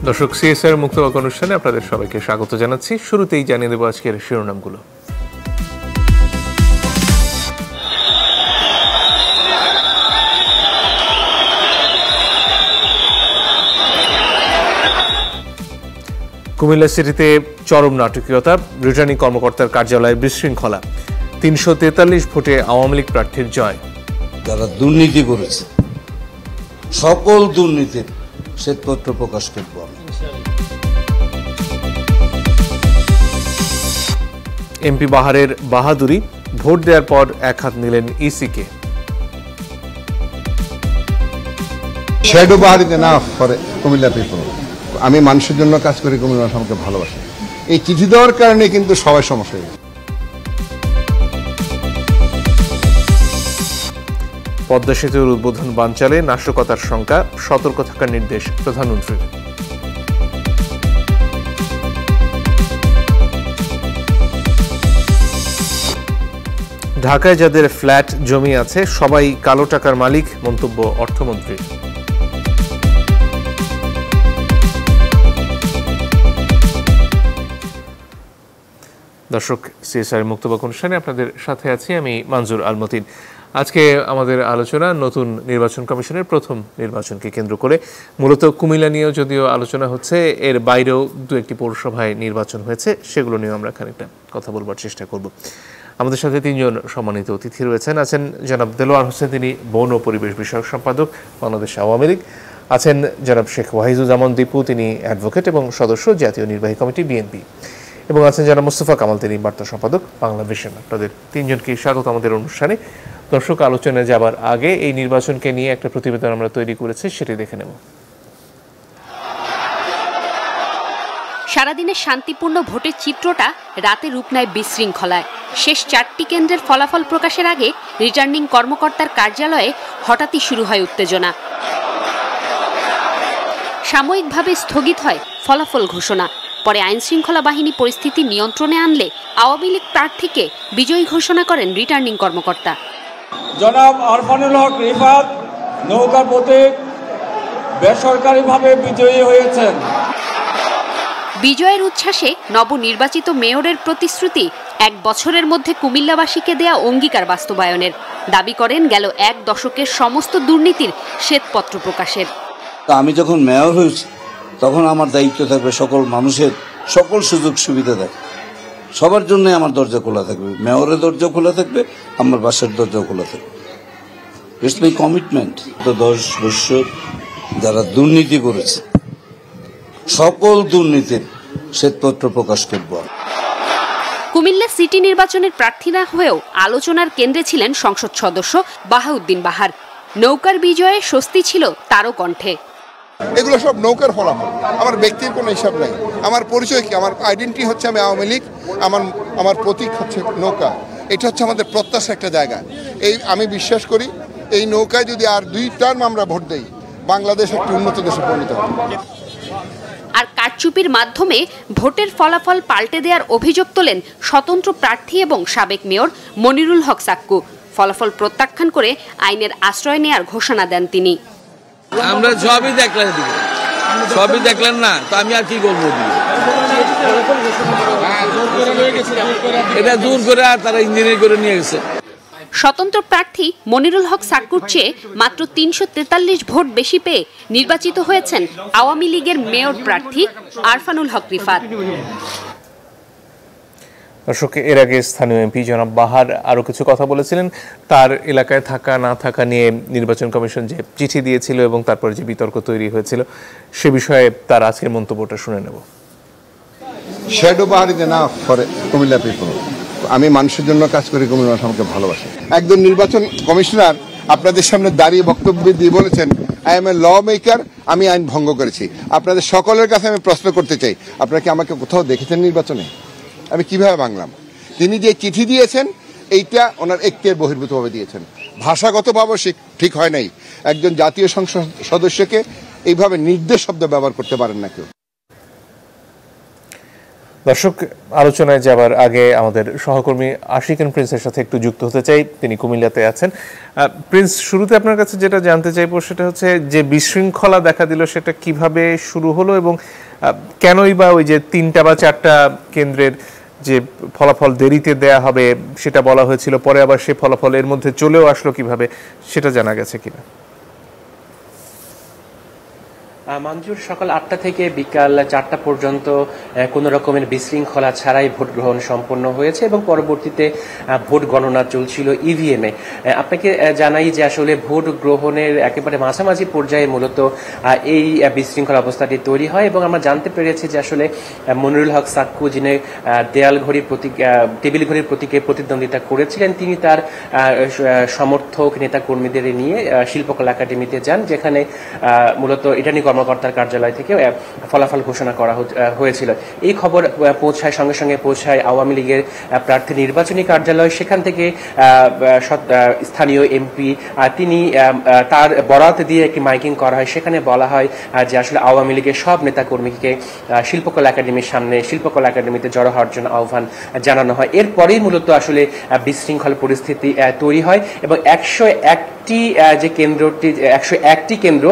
দর্শক, সিএসআর মুক্তবাক অনুষ্ঠানে আপনাদের সবাইকে স্বাগত জানাচ্ছি। শুরুতেই জানিয়ে দেব আজকের শিরোনামগুলো। কুমিল্লা সিটিতে চরম নাটকীয়তা, রিটার্নিং কর্মকর্তার কার্যালয়ে বিশৃঙ্খলা, ৩৪৩ ভোটে আওয়ামী লীগ প্রার্থীর জয়। যারা দুর্নীতি করেছে সকল দুর্নীতির শ্বেতপত্র প্রকাশ করব। এমপি বাহারের বাহাদুরি, ভোট দেওয়ার পর এক হাত নিলেন ইসিকে। শ্যাডো বাহারিতে না ফর কুমিল্লা পিপল। আমি মানুষের জন্য কাজ করি, কুমিল্লা আমাকে ভালোবাসে। এই চিঠি দেওয়ার কারণে কিন্তু সবাই সমস্যা হয়ে গেছে। পদ্মা সেতুর উদ্বোধন বানচালে নাশকতার শঙ্কা, সতর্ক থাকার নির্দেশ প্রধানমন্ত্রীর। ঢাকায় যাদের ফ্ল্যাট জমি আছে সবাই কালো টাকার মালিক, মন্তব্য অর্থমন্ত্রীর। দর্শক, সিএসআর মুক্তবাক অনুষ্ঠানে আপনাদের সাথে আছি আমি মনজুর আল মতিন। আজকে আমাদের আলোচনা নতুন নির্বাচন কমিশনের প্রথম নির্বাচনকে কেন্দ্র করে। মূলত কুমিল্লা নিয়েও যদিও আলোচনা হচ্ছে, এর বাইরেও দু একটি পৌরসভায় নির্বাচন হয়েছে, সেগুলো নিয়েও আমরা খানিকটা কথা বলবার চেষ্টা করব। আমাদের সাথে তিনজন সম্মানিত অতিথি রয়েছেন। আছেন জনাব দেলোয়ার হোসেন, তিনি বন ও পরিবেশ বিষয়ক সম্পাদক, বাংলাদেশ আওয়ামী লীগ। আছেন জনাব শেখ ওয়াহিদুজ্জামান দীপু, তিনি অ্যাডভোকেট এবং সদস্য, জাতীয় নির্বাহী কমিটি বিএনপি। এবং আছেন জনাব মোস্তফা কামাল, তিনি বার্তা সম্পাদক, বাংলাভিশন। আপনাদের তিনজনকে স্বাগত আমাদের অনুষ্ঠানে। দর্শক, আলোচনায় যাবার আগে এই নির্বাচনকে নিয়ে একটা প্রতিবেদন আমরা তৈরি করেছি, সেটি দেখে নেব। সারাদিনের শান্তিপূর্ণ ভোটের চিত্রটা রাতে রূপ নেয় বিশৃঙ্খলায়। শেষ 4টি কেন্দ্রের ফলাফল প্রকাশের আগে রিটার্নিং কর্মকর্তার কার্যালয়ে হঠাৎই শুরু হয় উত্তেজনা। সাময়িকভাবে স্থগিত হয় ফলাফল ঘোষণা। পরে আইনশৃঙ্খলা বাহিনী পরিস্থিতি নিয়ন্ত্রণে আনলে আওয়ামী লীগ প্রার্থীকে বিজয়ী ঘোষণা করেন রিটার্নিং কর্মকর্তা। জনাব আরফানুল হক রিফাত নৌকা প্রতীক বেসরকারিভাবে বিজয়ী হয়েছেন। বিজয়ের উচ্ছ্বাসে নবনির্বাচিত মেয়রের প্রতিশ্রুতি 1 বছরের মধ্যে কুমিল্লাবাসীকে দেয়া অঙ্গীকার বাস্তবায়নের। দাবি করেন গেল 1 দশকের সমস্ত দুর্নীতির শ্বেতপত্র প্রকাশের। আমি যখন মেয়র হয়েছি তখন আমার দায়িত্ব থাকবে সকল মানুষের সকল সুযোগ সুবিধা দেয়, সবার জন্য আমার দরজা খোলা থাকবে, মেয়রের দরজা খোলা থাকবে, আমার বাসার দরজা খোলা থাকবে। It's my commitment. তো 10 বছর যারা দুর্নীতি করেছে সকল দুর্নীতির শ্বেতপত্র প্রকাশ করব। কুমিল্লা সিটি নির্বাচনের প্রার্থী না হয়েও আলোচনার কেন্দ্রে ছিলেন সংসদ সদস্য বাহাউদ্দিন বাহার। নৌকার বিজয়ে স্বস্তি ছিল তারও কণ্ঠে। এগুলো সব নৌকার ফলাফল, আমার ব্যক্তির কোনো হিসাব নেই। আমার পরিচয় কি, আমার আইডেন্টিটি হচ্ছে আমি আওয়ামী লীগ, আমার প্রতীক হচ্ছে নৌকা। এটা হচ্ছে আমাদের প্রত্যাশা একটা জায়গা। এই আমি বিশ্বাস করি এই নৌকায় যদি আর 2 টার্ম আমরা ভোট দেই, বাংলাদেশ একটি উন্নত দেশে পরিণত হবে। আর কারচুপির মাধ্যমে ভোটের ফলাফল পাল্টে দেওয়ার অভিযোগ তোলেন স্বতন্ত্র প্রার্থী এবং সাবেক মেয়র মনিরুল হক সাক্কু। ফলাফল প্রত্যাখ্যান করে আইনের আশ্রয় নেয়ার ঘোষণা দেন তিনি। আমরা সবই দেখলেন না, তো আমি আর কি করবো? এটা দূর করে আর তারা ইঞ্জিনিয়ার করে নিয়ে গেছে। স্বতন্ত্র প্রার্থী মনিরুল হক সাক্কুর চেয়ে মাত্র ৩৪৩ ভোট বেশি পেয়ে নির্বাচিত হয়েছেন আওয়ামী লীগের মেয়র প্রার্থী আরফানুল হক রিফাত। দর্শক, এর আগে স্থানীয় এমপি জনাব বাহার আরও কিছু কথা বলেছিলেন। তার এলাকায় থাকা না থাকা নিয়ে নির্বাচন কমিশন যে চিঠি দিয়েছিল এবং তারপর যে বিতর্ক তৈরি হয়েছিল, সে বিষয়ে তার আজকের মন্তব্যটা শুনে নেব। শ্যাডো বাহারিতে না ফর কুমিল্লা পিপল। আমি মানুষের জন্য কাজ করি, কুমিল্লা আমাকে ভালোবাসে। একজন নির্বাচন কমিশনার আপনাদের সামনে দাঁড়িয়ে বক্তব্য দিয়ে বলেছেন, I am a lawmaker, আমি আইন ভঙ্গ করেছি। আপনাদের সকলের কাছে আমি প্রশ্ন করতে চাই, আপনারা কি আমাকে কোথাও দেখেছেন নির্বাচনে? আমি কিভাবে ভাঙলাম? তিনি যে চিঠি দিয়েছেন এইটা ওনার এখতিয়ার বহির্ভূতভাবে দিয়েছেন, ভাষাগতভাবে ঠিক হয় নাই। একজন জাতীয় সংসদ সদস্যকে এইভাবে নির্দেশ শব্দ ব্যবহার করতে পারেন না কেউ। দর্শক, আলোচনায় যাবার আগে আমাদের সহকর্মী আশিকান প্রিন্সের সাথে একটু যুক্ত হতে চাই। তিনি কুমিল্লাতে আছেন। প্রিন্স, শুরুতে আপনার কাছে যেটা জানতে চাইবো সেটা হচ্ছে যে বিশৃঙ্খলা দেখা দিল সেটা কিভাবে শুরু হলো এবং কেনই বা ওই যে 3টা বা 4টা কেন্দ্রের যে ফলাফল দেরিতে দেয়া হবে সেটা বলা হয়েছিল, পরে আবার সে ফলাফল এর মধ্যে চলেও আসলো কিভাবে, সেটা জানা গেছে কিনা? মঞ্জুর, সকাল 8টা থেকে বিকাল 4টা পর্যন্ত কোনো রকমের বিশৃঙ্খলা ছাড়াই ভোট গ্রহণ সম্পন্ন হয়েছে এবং পরবর্তীতে ভোট গণনা চলছিল ইভিএমে। আপনাকে জানাই যে আসলে ভোট গ্রহণের একেবারে মাঝামাঝি পর্যায়ে মূলত এই বিশৃঙ্খলা অবস্থাটি তৈরি হয় এবং আমরা জানতে পেরেছি যে আসলে মনিরুল হক সাক্কু, যিনি দেয়াল ঘড়ির প্রতীক, টেবিল ঘড়ির প্রতীকে প্রতিদ্বন্দ্বিতা করেছিলেন, তিনি তার সমর্থক নেতা কর্মীদের নিয়ে শিল্পকলা একাডেমিতে যান, যেখানে মূলত রিটার্নিং কর্মকর্তার কার্যালয় থেকে ফলাফল ঘোষণা করা হয়েছিল। এই খবর পৌঁছায়, সঙ্গে সঙ্গে পৌঁছায় আওয়ামী লীগের প্রার্থী নির্বাচনী কার্যালয়। সেখান থেকে স্থানীয় এমপি তিনি তার বরাত দিয়ে একটি মাইকিং করা হয়। সেখানে বলা হয় যে আসলে আওয়ামী লীগের সব নেতাকর্মীকে শিল্পকলা একাডেমির সামনে শিল্পকলা একাডেমিতে জড়ো হওয়ার জন্য আহ্বান জানানো হয়। এরপরেই মূলত আসলে বিশৃঙ্খল পরিস্থিতি তৈরি হয় এবং 101টি যে কেন্দ্রটি 101টি কেন্দ্র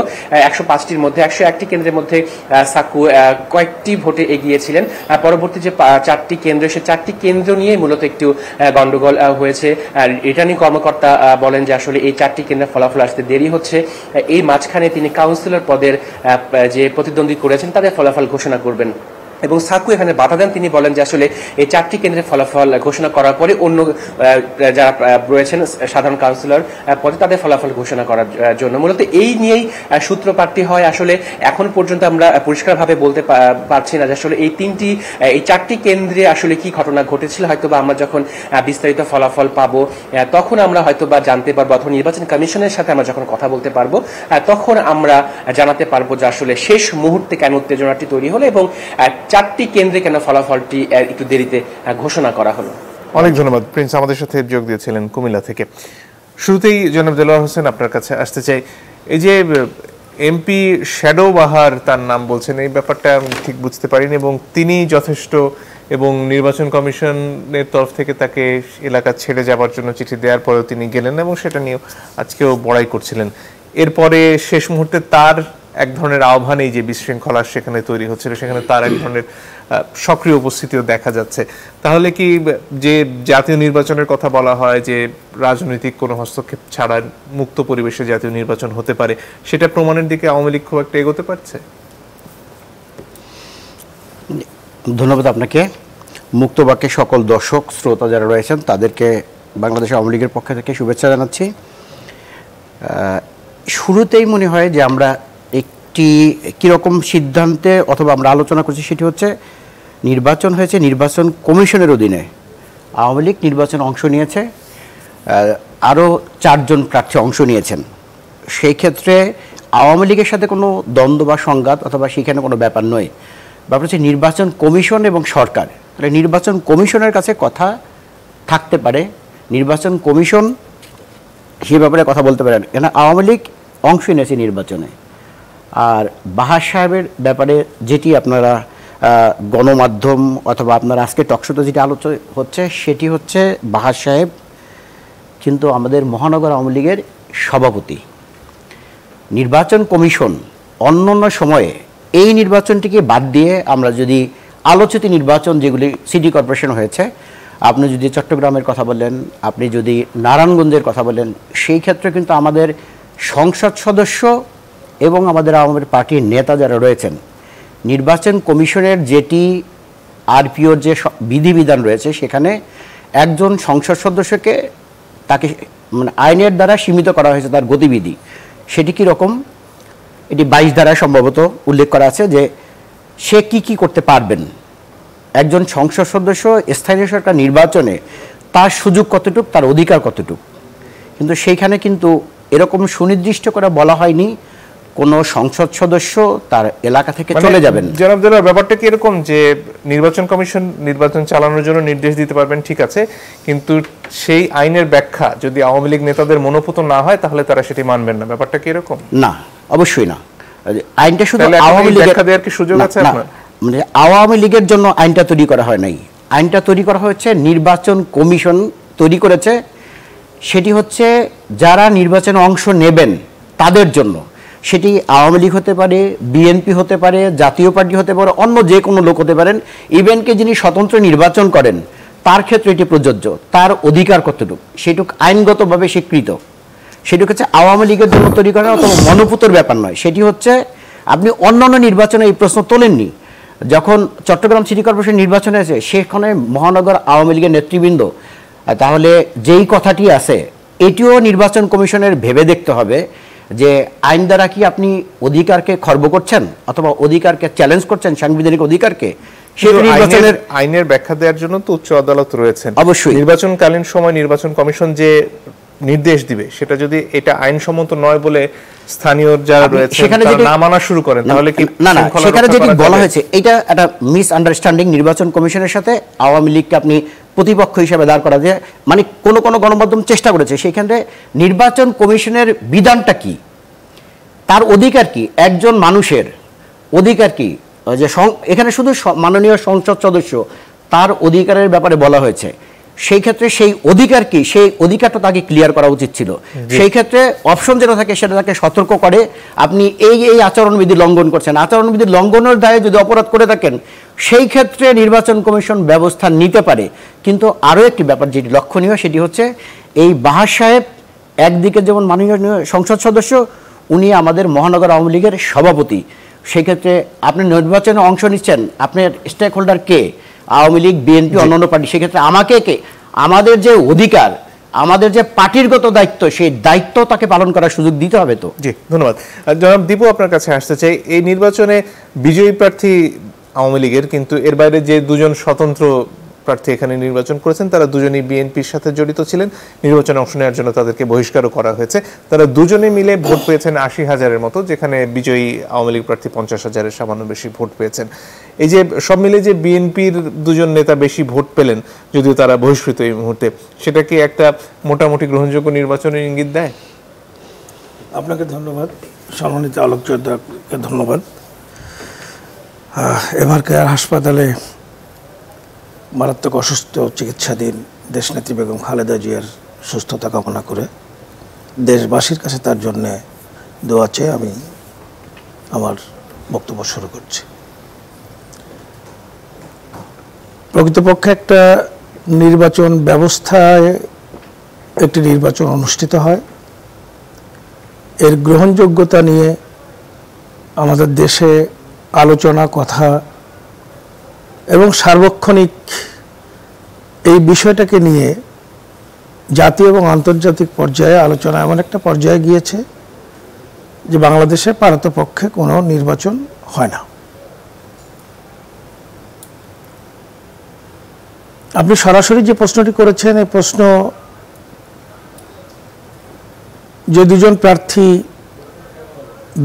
105টির মধ্যে 101টি কেন্দ্রের মধ্যে সাক্কু কয়েকটি ভোটে এগিয়েছিলেন। পরবর্তী যে 4টি কেন্দ্র, সে 4টি কেন্দ্র নিয়ে মূলত একটু গন্ডগোল হয়েছে। রিটার্নিং কর্মকর্তা বলেন যে আসলে এই 4টি কেন্দ্রের ফলাফল আসতে দেরি হচ্ছে। এই মাঝখানে তিনি কাউন্সিলর পদের যে প্রতিদ্বন্দ্বী করেছেন তাদের ফলাফল ঘোষণা করবেন এবং সাক্কু এখানে বাধা দেন। তিনি বলেন যে আসলে এই 4টি কেন্দ্রের ফলাফল ঘোষণা করার পরে অন্য যারা রয়েছেন সাধারণ কাউন্সিলর পদে তাদের ফলাফল ঘোষণা করার জন্য মূলত এই নিয়েই সূত্রপাতটি হয়। আসলে এখন পর্যন্ত আমরা পরিষ্কারভাবে বলতে পারছি না যে আসলে এই 4টি কেন্দ্রে আসলে কি ঘটনা ঘটেছিল। হয়তোবা আমরা যখন বিস্তারিত ফলাফল পাবো তখন আমরা হয়তোবা জানতে পারবো, অথবা নির্বাচন কমিশনের সাথে আমরা যখন কথা বলতে পারবো তখন আমরা জানাতে পারবো যে আসলে শেষ মুহূর্তে কেন উত্তেজনাটি তৈরি হলো এবং 4টি কেন্দ্রে কেন ফলাফলটি একটু দেরিতে ঘোষণা করা হলো। অনেক ধন্যবাদ প্রিন্স, আমাদের সাথে যোগ দিয়েছিলেন কুমিল্লা থেকে। শুরুতেই জনাব দেলোয়ার হোসেন আপনার কাছে আসতে চাই। এই যে এমপি শ্যাডো বাহার তার নাম বলছেন, এই ব্যাপারটা আমি ঠিক বুঝতে পারিনি এবং তিনি যথেষ্ট এবং নির্বাচন কমিশনের তরফ থেকে তাকে এলাকা ছেড়ে যাবার জন্য চিঠি দেওয়ার পরেও তিনি গেলেন এবং সেটা নিয়েও আজকেও বড়াই করছিলেন। এরপরে শেষ মুহূর্তে তার এক ধরনের আহ্বানেই যে বিশৃঙ্খলা সেখানে তৈরি হচ্ছিল, সেখানে তার এক ধরনের সক্রিয় উপস্থিতিও দেখা যাচ্ছে। তাহলে কি যে জাতীয় নির্বাচনের কথা বলা হয় যে রাজনৈতিক কোনো হস্তক্ষেপ ছাড়া মুক্ত পরিবেশে জাতীয় নির্বাচন হতে পারে, সেটা প্রমাণের দিকে আওয়ামী লীগ খুব একটা এগোতে পারছে? ধন্যবাদ আপনাকে। মুক্ত বাক্যে সকল দর্শক শ্রোতা যারা রয়েছেন তাদেরকে বাংলাদেশ আওয়ামী লীগের পক্ষ থেকে শুভেচ্ছা জানাচ্ছি। শুরুতেই মনে হয় যে আমরা একটি কীরকম সিদ্ধান্তে অথবা আমরা আলোচনা করছি, সেটি হচ্ছে নির্বাচন হয়েছে নির্বাচন কমিশনের অধীনে। আওয়ামী লীগ নির্বাচনে অংশ নিয়েছে, আরও 4 জন প্রার্থী অংশ নিয়েছেন। সেই ক্ষেত্রে আওয়ামী লীগের সাথে কোনো দ্বন্দ্ব বা সংঘাত অথবা সেখানে কোনো ব্যাপার নয়। ব্যাপার হচ্ছে নির্বাচন কমিশন এবং সরকার। তাহলে নির্বাচন কমিশনের কাছে কথা থাকতে পারে, নির্বাচন কমিশন সে ব্যাপারে কথা বলতে পারেন, কেন আওয়ামী লীগ অংশ নিয়েছে নির্বাচনে। আর বাহার সাহেবের ব্যাপারে যেটি আপনারা গণমাধ্যম অথবা আপনারা আজকে টকশোতে যেটি আলোচনা হচ্ছে সেটি হচ্ছে বাহার সাহেব কিন্তু আমাদের মহানগর আওয়ামী লীগের সভাপতি। নির্বাচন কমিশন অন্য অন্য সময়ে এই নির্বাচনটিকে বাদ দিয়ে আমরা যদি আলোচিত নির্বাচন যেগুলি সিটি কর্পোরেশন হয়েছে, আপনি যদি চট্টগ্রামের কথা বলেন, আপনি যদি নারায়ণগঞ্জের কথা বলেন, সেই ক্ষেত্রে কিন্তু আমাদের সংসদ সদস্য এবং আমাদের আওয়ামী পার্টির নেতা যারা রয়েছেন, নির্বাচন কমিশনের যেটি আরপিওর যে বিধিবিধান রয়েছে সেখানে একজন সংসদ সদস্যকে তাকে মানে আইনের দ্বারা সীমিত করা হয়েছে তার গতিবিধি। সেটি কীরকম, এটি 22 ধারায় সম্ভবত উল্লেখ করা আছে যে সে কি করতে পারবেন। একজন সংসদ সদস্য স্থানীয় সরকার নির্বাচনে তার সুযোগ কতটুক, তার অধিকার কতটুক, কিন্তু সেইখানে কিন্তু এরকম সুনির্দিষ্ট করে বলা হয়নি কোনো সংসদ সদস্য তার এলাকা থেকে চলে যাবেন। জনাব দেলোয়ার, ব্যাপারটা কি এরকম যে নির্বাচন কমিশন নির্বাচন চালানোর জন্য নির্দেশ দিতে পারবেন, ঠিক আছে, কিন্তু সেই আইনের ব্যাখ্যা যদি আওয়ামী লীগ নেতাদের মনোপুত না হয় তাহলে তারা সেটি মানবেন না, ব্যাপারটা কি এরকম? না, অবশ্যই না। আইনটা শুধু আওয়ামী লীগ ব্যাখ্যা দেওয়ার কি সুযোগ আছে আপনার? মানে আওয়ামী লীগের জন্য আইনটা তৈরি করা হয় নাই, আইনটা তৈরি করা হয়েছে নির্বাচন কমিশন তৈরি করেছে, সেটি হচ্ছে যারা নির্বাচনে অংশ নেবেন তাদের জন্য। সেটি আওয়ামী লীগ হতে পারে, বিএনপি হতে পারে, জাতীয় পার্টি হতে পারে, অন্য যে কোনো লোক হতে পারেন। ইভেনকে যিনি স্বতন্ত্র নির্বাচন করেন তার ক্ষেত্রে এটি প্রযোজ্য। তার অধিকার কতটুকু সেটুক আইনগতভাবে স্বীকৃত, সেটুকু হচ্ছে আওয়ামী লীগের জন্য তৈরি করা অথবা মনোপুতর ব্যাপার নয়। সেটি হচ্ছে আপনি অন্যান্য নির্বাচনে এই প্রশ্ন তোলেননি। যখন চট্টগ্রাম সিটি কর্পোরেশন নির্বাচন হয়েছে সেখানে মহানগর আওয়ামী লীগের নেতৃবৃন্দ, তাহলে যেই কথাটি আছে এটিও নির্বাচন কমিশনের ভেবে দেখতে হবে যে আইন দ্বারা কি আপনি অধিকারকে খর্ব করছেন অথবা অধিকারকে চ্যালেঞ্জ করছেন, সাংবিধানিক অধিকারকে। আইনের ব্যাখ্যা দেওয়ার জন্য তো উচ্চ আদালত রয়েছেন। অবশ্যই নির্বাচনকালীন সময় নির্বাচন কমিশন যে নির্দেশ দিবে সেটা যদি এটা আইনসম্মত নয় বলে স্থানীয় যারা রয়েছে সেখানে যদি না মানা শুরু করেন তাহলে কি না, সেখানে যেটি বলা হয়েছে এটা একটা মিস আন্ডারস্ট্যান্ডিং নির্বাচন কমিশনের সাথে আওয়ামী লীগকে আপনি প্রতিপক্ষ হিসেবে দাঁড় করা যায়, মানে কোন গণমাধ্যম চেষ্টা করেছে। সেখানে নির্বাচন কমিশনের বিধানটা কি, তার অধিকার কি, একজন মানুষের অধিকার কি, যে এখানে শুধু মাননীয় সংসদ সদস্য তার অধিকারের ব্যাপারে বলা হয়েছে। সেই ক্ষেত্রে সেই অধিকার কি, সেই অধিকারটা তাকে ক্লিয়ার করা উচিত ছিল। সেই ক্ষেত্রে অপশন যেটা থাকে সেটা তাকে সতর্ক করে আপনি এই আচরণবিধি লঙ্ঘন করছেন, আচরণবিধি লঙ্ঘনের দায়ে যদি অপরাধ করে থাকেন সেই ক্ষেত্রে নির্বাচন কমিশন ব্যবস্থা নিতে পারে। কিন্তু আরও একটি ব্যাপার যেটি লক্ষণীয় সেটি হচ্ছে এই বাহার সাহেব একদিকে যেমন মাননীয় সংসদ সদস্য, উনি আমাদের মহানগর আওয়ামী লীগের সভাপতি। সেই ক্ষেত্রে আপনি নির্বাচনে অংশ নিচ্ছেন, আপনার স্টেক হোল্ডার কে, আওয়ামী লীগ, বিএনপি, অন্যান্য পার্টি। সেক্ষেত্রে আমাকে আমাদের যে অধিকার, আমাদের যে পার্টিগত দায়িত্ব, সেই দায়িত্ব তাকে পালন করার সুযোগ দিতে হবে। তো জি, ধন্যবাদ। জনাব দীপু, আপনার কাছে আসতে চাই। এই নির্বাচনে বিজয়ী প্রার্থী আওয়ামী লীগের, কিন্তু এর বাইরে যে দুজন স্বতন্ত্র প্রার্থী এখানে নির্বাচন করেছেন তারা দুজনেই বিএনপির সাথে জড়িত ছিলেন। নির্বাচনে অংশ নেওয়ার জন্য তাদেরকে বহিষ্কারও করা হয়েছে। তারা দুজনে মিলে ভোট পেয়েছেন ৮০,০০০-এর মতো, যেখানে বিজয়ী আওয়ামী লীগ প্রার্থী ৫০,০০০-এর সামান্য বেশি ভোট পেয়েছেন। এই যে সব মিলে যে বিএনপির দুজন নেতা বেশি ভোট পেলেন, যদিও তারা বহিষ্কৃত এই মুহূর্তে, সেটা কি একটা মোটামুটি গ্রহণযোগ্য নির্বাচনের ইঙ্গিত দেয়? আপনাকে ধন্যবাদ, সম্মানিত আলোকচর্যাকে ধন্যবাদ। এভার কেয়ার হাসপাতালে মারাত্মক অসুস্থ চিকিৎসাধীন দেশনেত্রী বেগম খালেদা জিয়ার সুস্থতা কামনা করে দেশবাসীর কাছে তার জন্যে দোয়া চেয়ে আমি আমার বক্তব্য শুরু করছি। প্রকৃতপক্ষে একটা নির্বাচন ব্যবস্থায় একটি নির্বাচন অনুষ্ঠিত হয়, এর গ্রহণযোগ্যতা নিয়ে আমাদের দেশে আলোচনা, কথা এবং সার্বক্ষণিক এই বিষয়টাকে নিয়ে জাতীয় এবং আন্তর্জাতিক পর্যায়ে আলোচনা এমন একটা পর্যায়ে গিয়েছে যে বাংলাদেশে পারতপক্ষে কোনো নির্বাচন হয় না। আপনি সরাসরি যে প্রশ্নটি করেছেন, এই প্রশ্ন যে দুজন প্রার্থী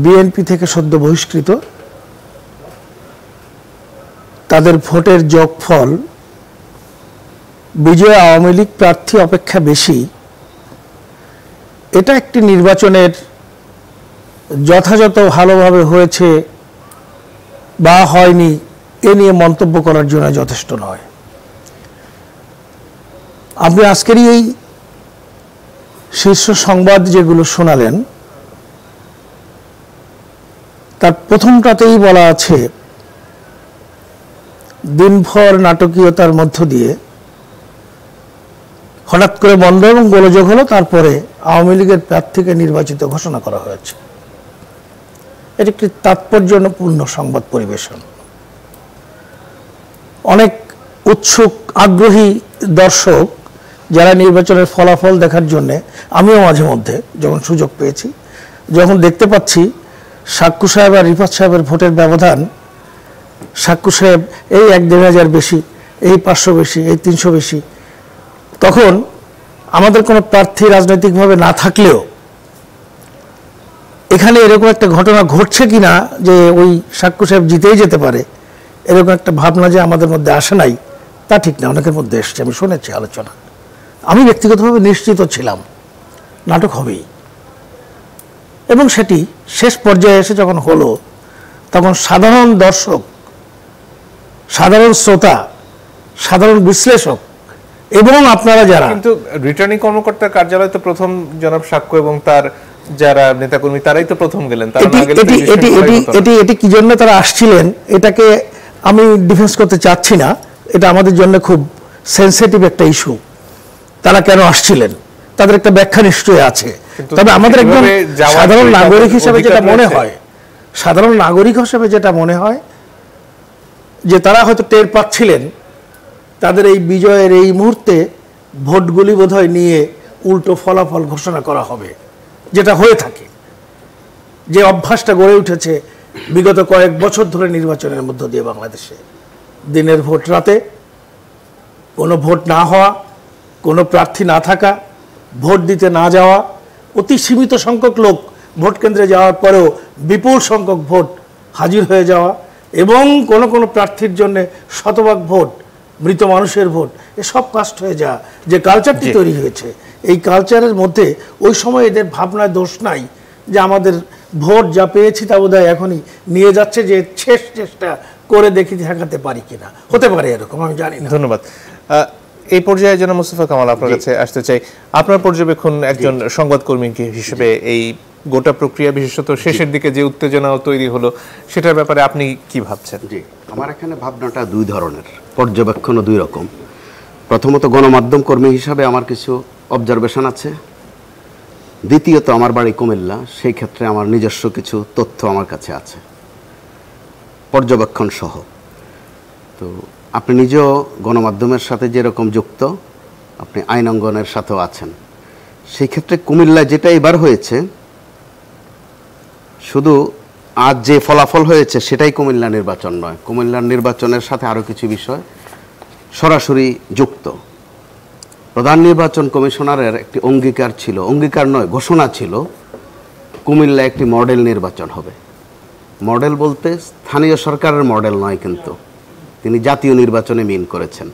বিএনপি থেকে সদ্য বহিষ্কৃত, তাদের ভোটের যোগফল বিজয় আওয়ামী লীগ প্রার্থী অপেক্ষা বেশি, এটা একটি নির্বাচনের যথাযথ ভালোভাবে হয়েছে বা হয়নি এ নিয়ে মন্তব্য করার জন্য যথেষ্ট নয়। আপনি আজকেরই এই শীর্ষ সংবাদ যেগুলো শোনালেন তার প্রথমটাতেই বলা আছে, দিনভর নাটকীয়তার মধ্য দিয়ে হঠাৎ করে বন্ধ এবং গোলযোগ হলো, তারপরে আওয়ামী লীগের প্রার্থীকে নির্বাচিত ঘোষণা করা হয়েছে। এটি একটি তাৎপর্যপূর্ণ সংবাদ পরিবেশন। অনেক উৎসুক আগ্রহী দর্শক যারা নির্বাচনের ফলাফল দেখার জন্য, আমিও মাঝে মধ্যে যখন সুযোগ পেয়েছি, যখন দেখতে পাচ্ছি সাক্কু সাহেব আর রিফাত সাহেবের ভোটের ব্যবধান, সাক্কু সাহেব এই ১-১.৫০০ বেশি, এই ৫০০ বেশি, এই ৩০০ বেশি, তখন আমাদের কোনো প্রার্থী রাজনৈতিকভাবে না থাকলেও এখানে এরকম একটা ঘটনা ঘটছে কিনা যে ওই সাক্কু সাহেব জিতেই যেতে পারে, এরকম একটা ভাবনা যে আমাদের মধ্যে আসে নাই তা ঠিক না, অনেকের মধ্যে এসছে। আমি শুনেছি আলোচনা, আমি ব্যক্তিগতভাবে নিশ্চিত ছিলাম নাটক হবেই, এবং সেটি শেষ পর্যায়ে এসে যখন হলো তখন সাধারণ দর্শক সাধারণ শ্রোতা, সাধারণ বিশ্লেষক এবং আপনারা যারা, কিন্তু রিটার্নিং কর্মকর্তার কার্যালয় তো প্রথম জনাব সাক্ষ্য এবং তার যারা নেতাকর্মী তারাই তো প্রথম গেলেন। এটি কি জন্য তারা আসছিলেন এটাকে আমি ডিফেন্স করতে চাচ্ছি না, এটা আমাদের জন্য খুব সেনসিটিভ একটা ইস্যু। তারা কেন আসছিলেন তাদের একটা ব্যাখ্যা নিশ্চয়ই আছে। তবে আমাদের একজন সাধারণ নাগরিক হিসেবে যেটা মনে হয়, সাধারণ নাগরিক হিসেবে যেটা মনে হয় যে তারা হয়তো টের পাচ্ছিলেন তাদের এই বিজয়ের এই মুহূর্তে ভোটগুলি বোধহয় নিয়ে উল্টো ফলাফল ঘোষণা করা হবে, যেটা হয়ে থাকে, যে অভ্যাসটা গড়ে উঠেছে বিগত কয়েক বছর ধরে নির্বাচনের মধ্য দিয়ে বাংলাদেশে। দিনের ভোট রাতে, কোনো ভোট না হওয়া, কোনো প্রার্থী না থাকা, ভোট দিতে না যাওয়া, অতি সীমিত সংখ্যক লোক ভোট কেন্দ্রে যাওয়ার পরেও বিপুল সংখ্যক ভোট হাজির হয়ে যাওয়া, এবং কোনো কোনো প্রার্থীর জন্য শতভাগ ভোট, মৃত মানুষের ভোট, এসব কাস্ট হয়ে যাওয়া, যে কালচারটি তৈরি হয়েছে, এই কালচারের মধ্যে ওই সময় এদের ভাবনায় দোষ নাই যে আমাদের ভোট যা পেয়েছি তা বোধহয় এখনই নিয়ে যাচ্ছে, যে শেষ চেষ্টা করে দেখি ঠেকাতে পারি কিনা, হতে পারে এরকম, আমি জানি না। ধন্যবাদ। এই পর্যায়ে যেন মোস্তফা কামাল আপনার কাছে আসতে চাই, আপনার পর্যবেক্ষণ একজন সংবাদকর্মী হিসেবে এই গোটা প্রক্রিয়া, বিশেষত শেষের দিকে যে উত্তেজনা তৈরি হলো, সেটার ব্যাপারে আপনি কি ভাবছেন? জি, আমার এখানে ভাবনাটা দুই ধরনের, পর্যবেক্ষণও দুই রকম। প্রথমত গণমাধ্যম কর্মী হিসাবে আমার কিছু অবজারভেশন আছে, দ্বিতীয়ত আমার বাড়ি কুমিল্লা, সেই ক্ষেত্রে আমার নিজস্ব কিছু তথ্য আমার কাছে আছে পর্যবেক্ষণ সহ। তো আপনি নিজেও গণমাধ্যমের সাথে যেরকম যুক্ত, আপনি আইন অঙ্গনের সাথেও আছেন। সেই ক্ষেত্রে কুমিল্লায় যেটা এবার হয়েছে, শুধু আজ যে ফলাফল হয়েছে সেটাই কুমিল্লা নির্বাচন নয়, কুমিল্লার নির্বাচনের সাথে আরও কিছু বিষয় সরাসরি যুক্ত। প্রধান নির্বাচন কমিশনারের একটি অঙ্গীকার ছিল, অঙ্গীকার নয় ঘোষণা ছিল, কুমিল্লা একটি মডেল নির্বাচন হবে। মডেল বলতে স্থানীয় সরকারের মডেল নয়, কিন্তু তিনি জাতীয় নির্বাচনে মিন করেছেন।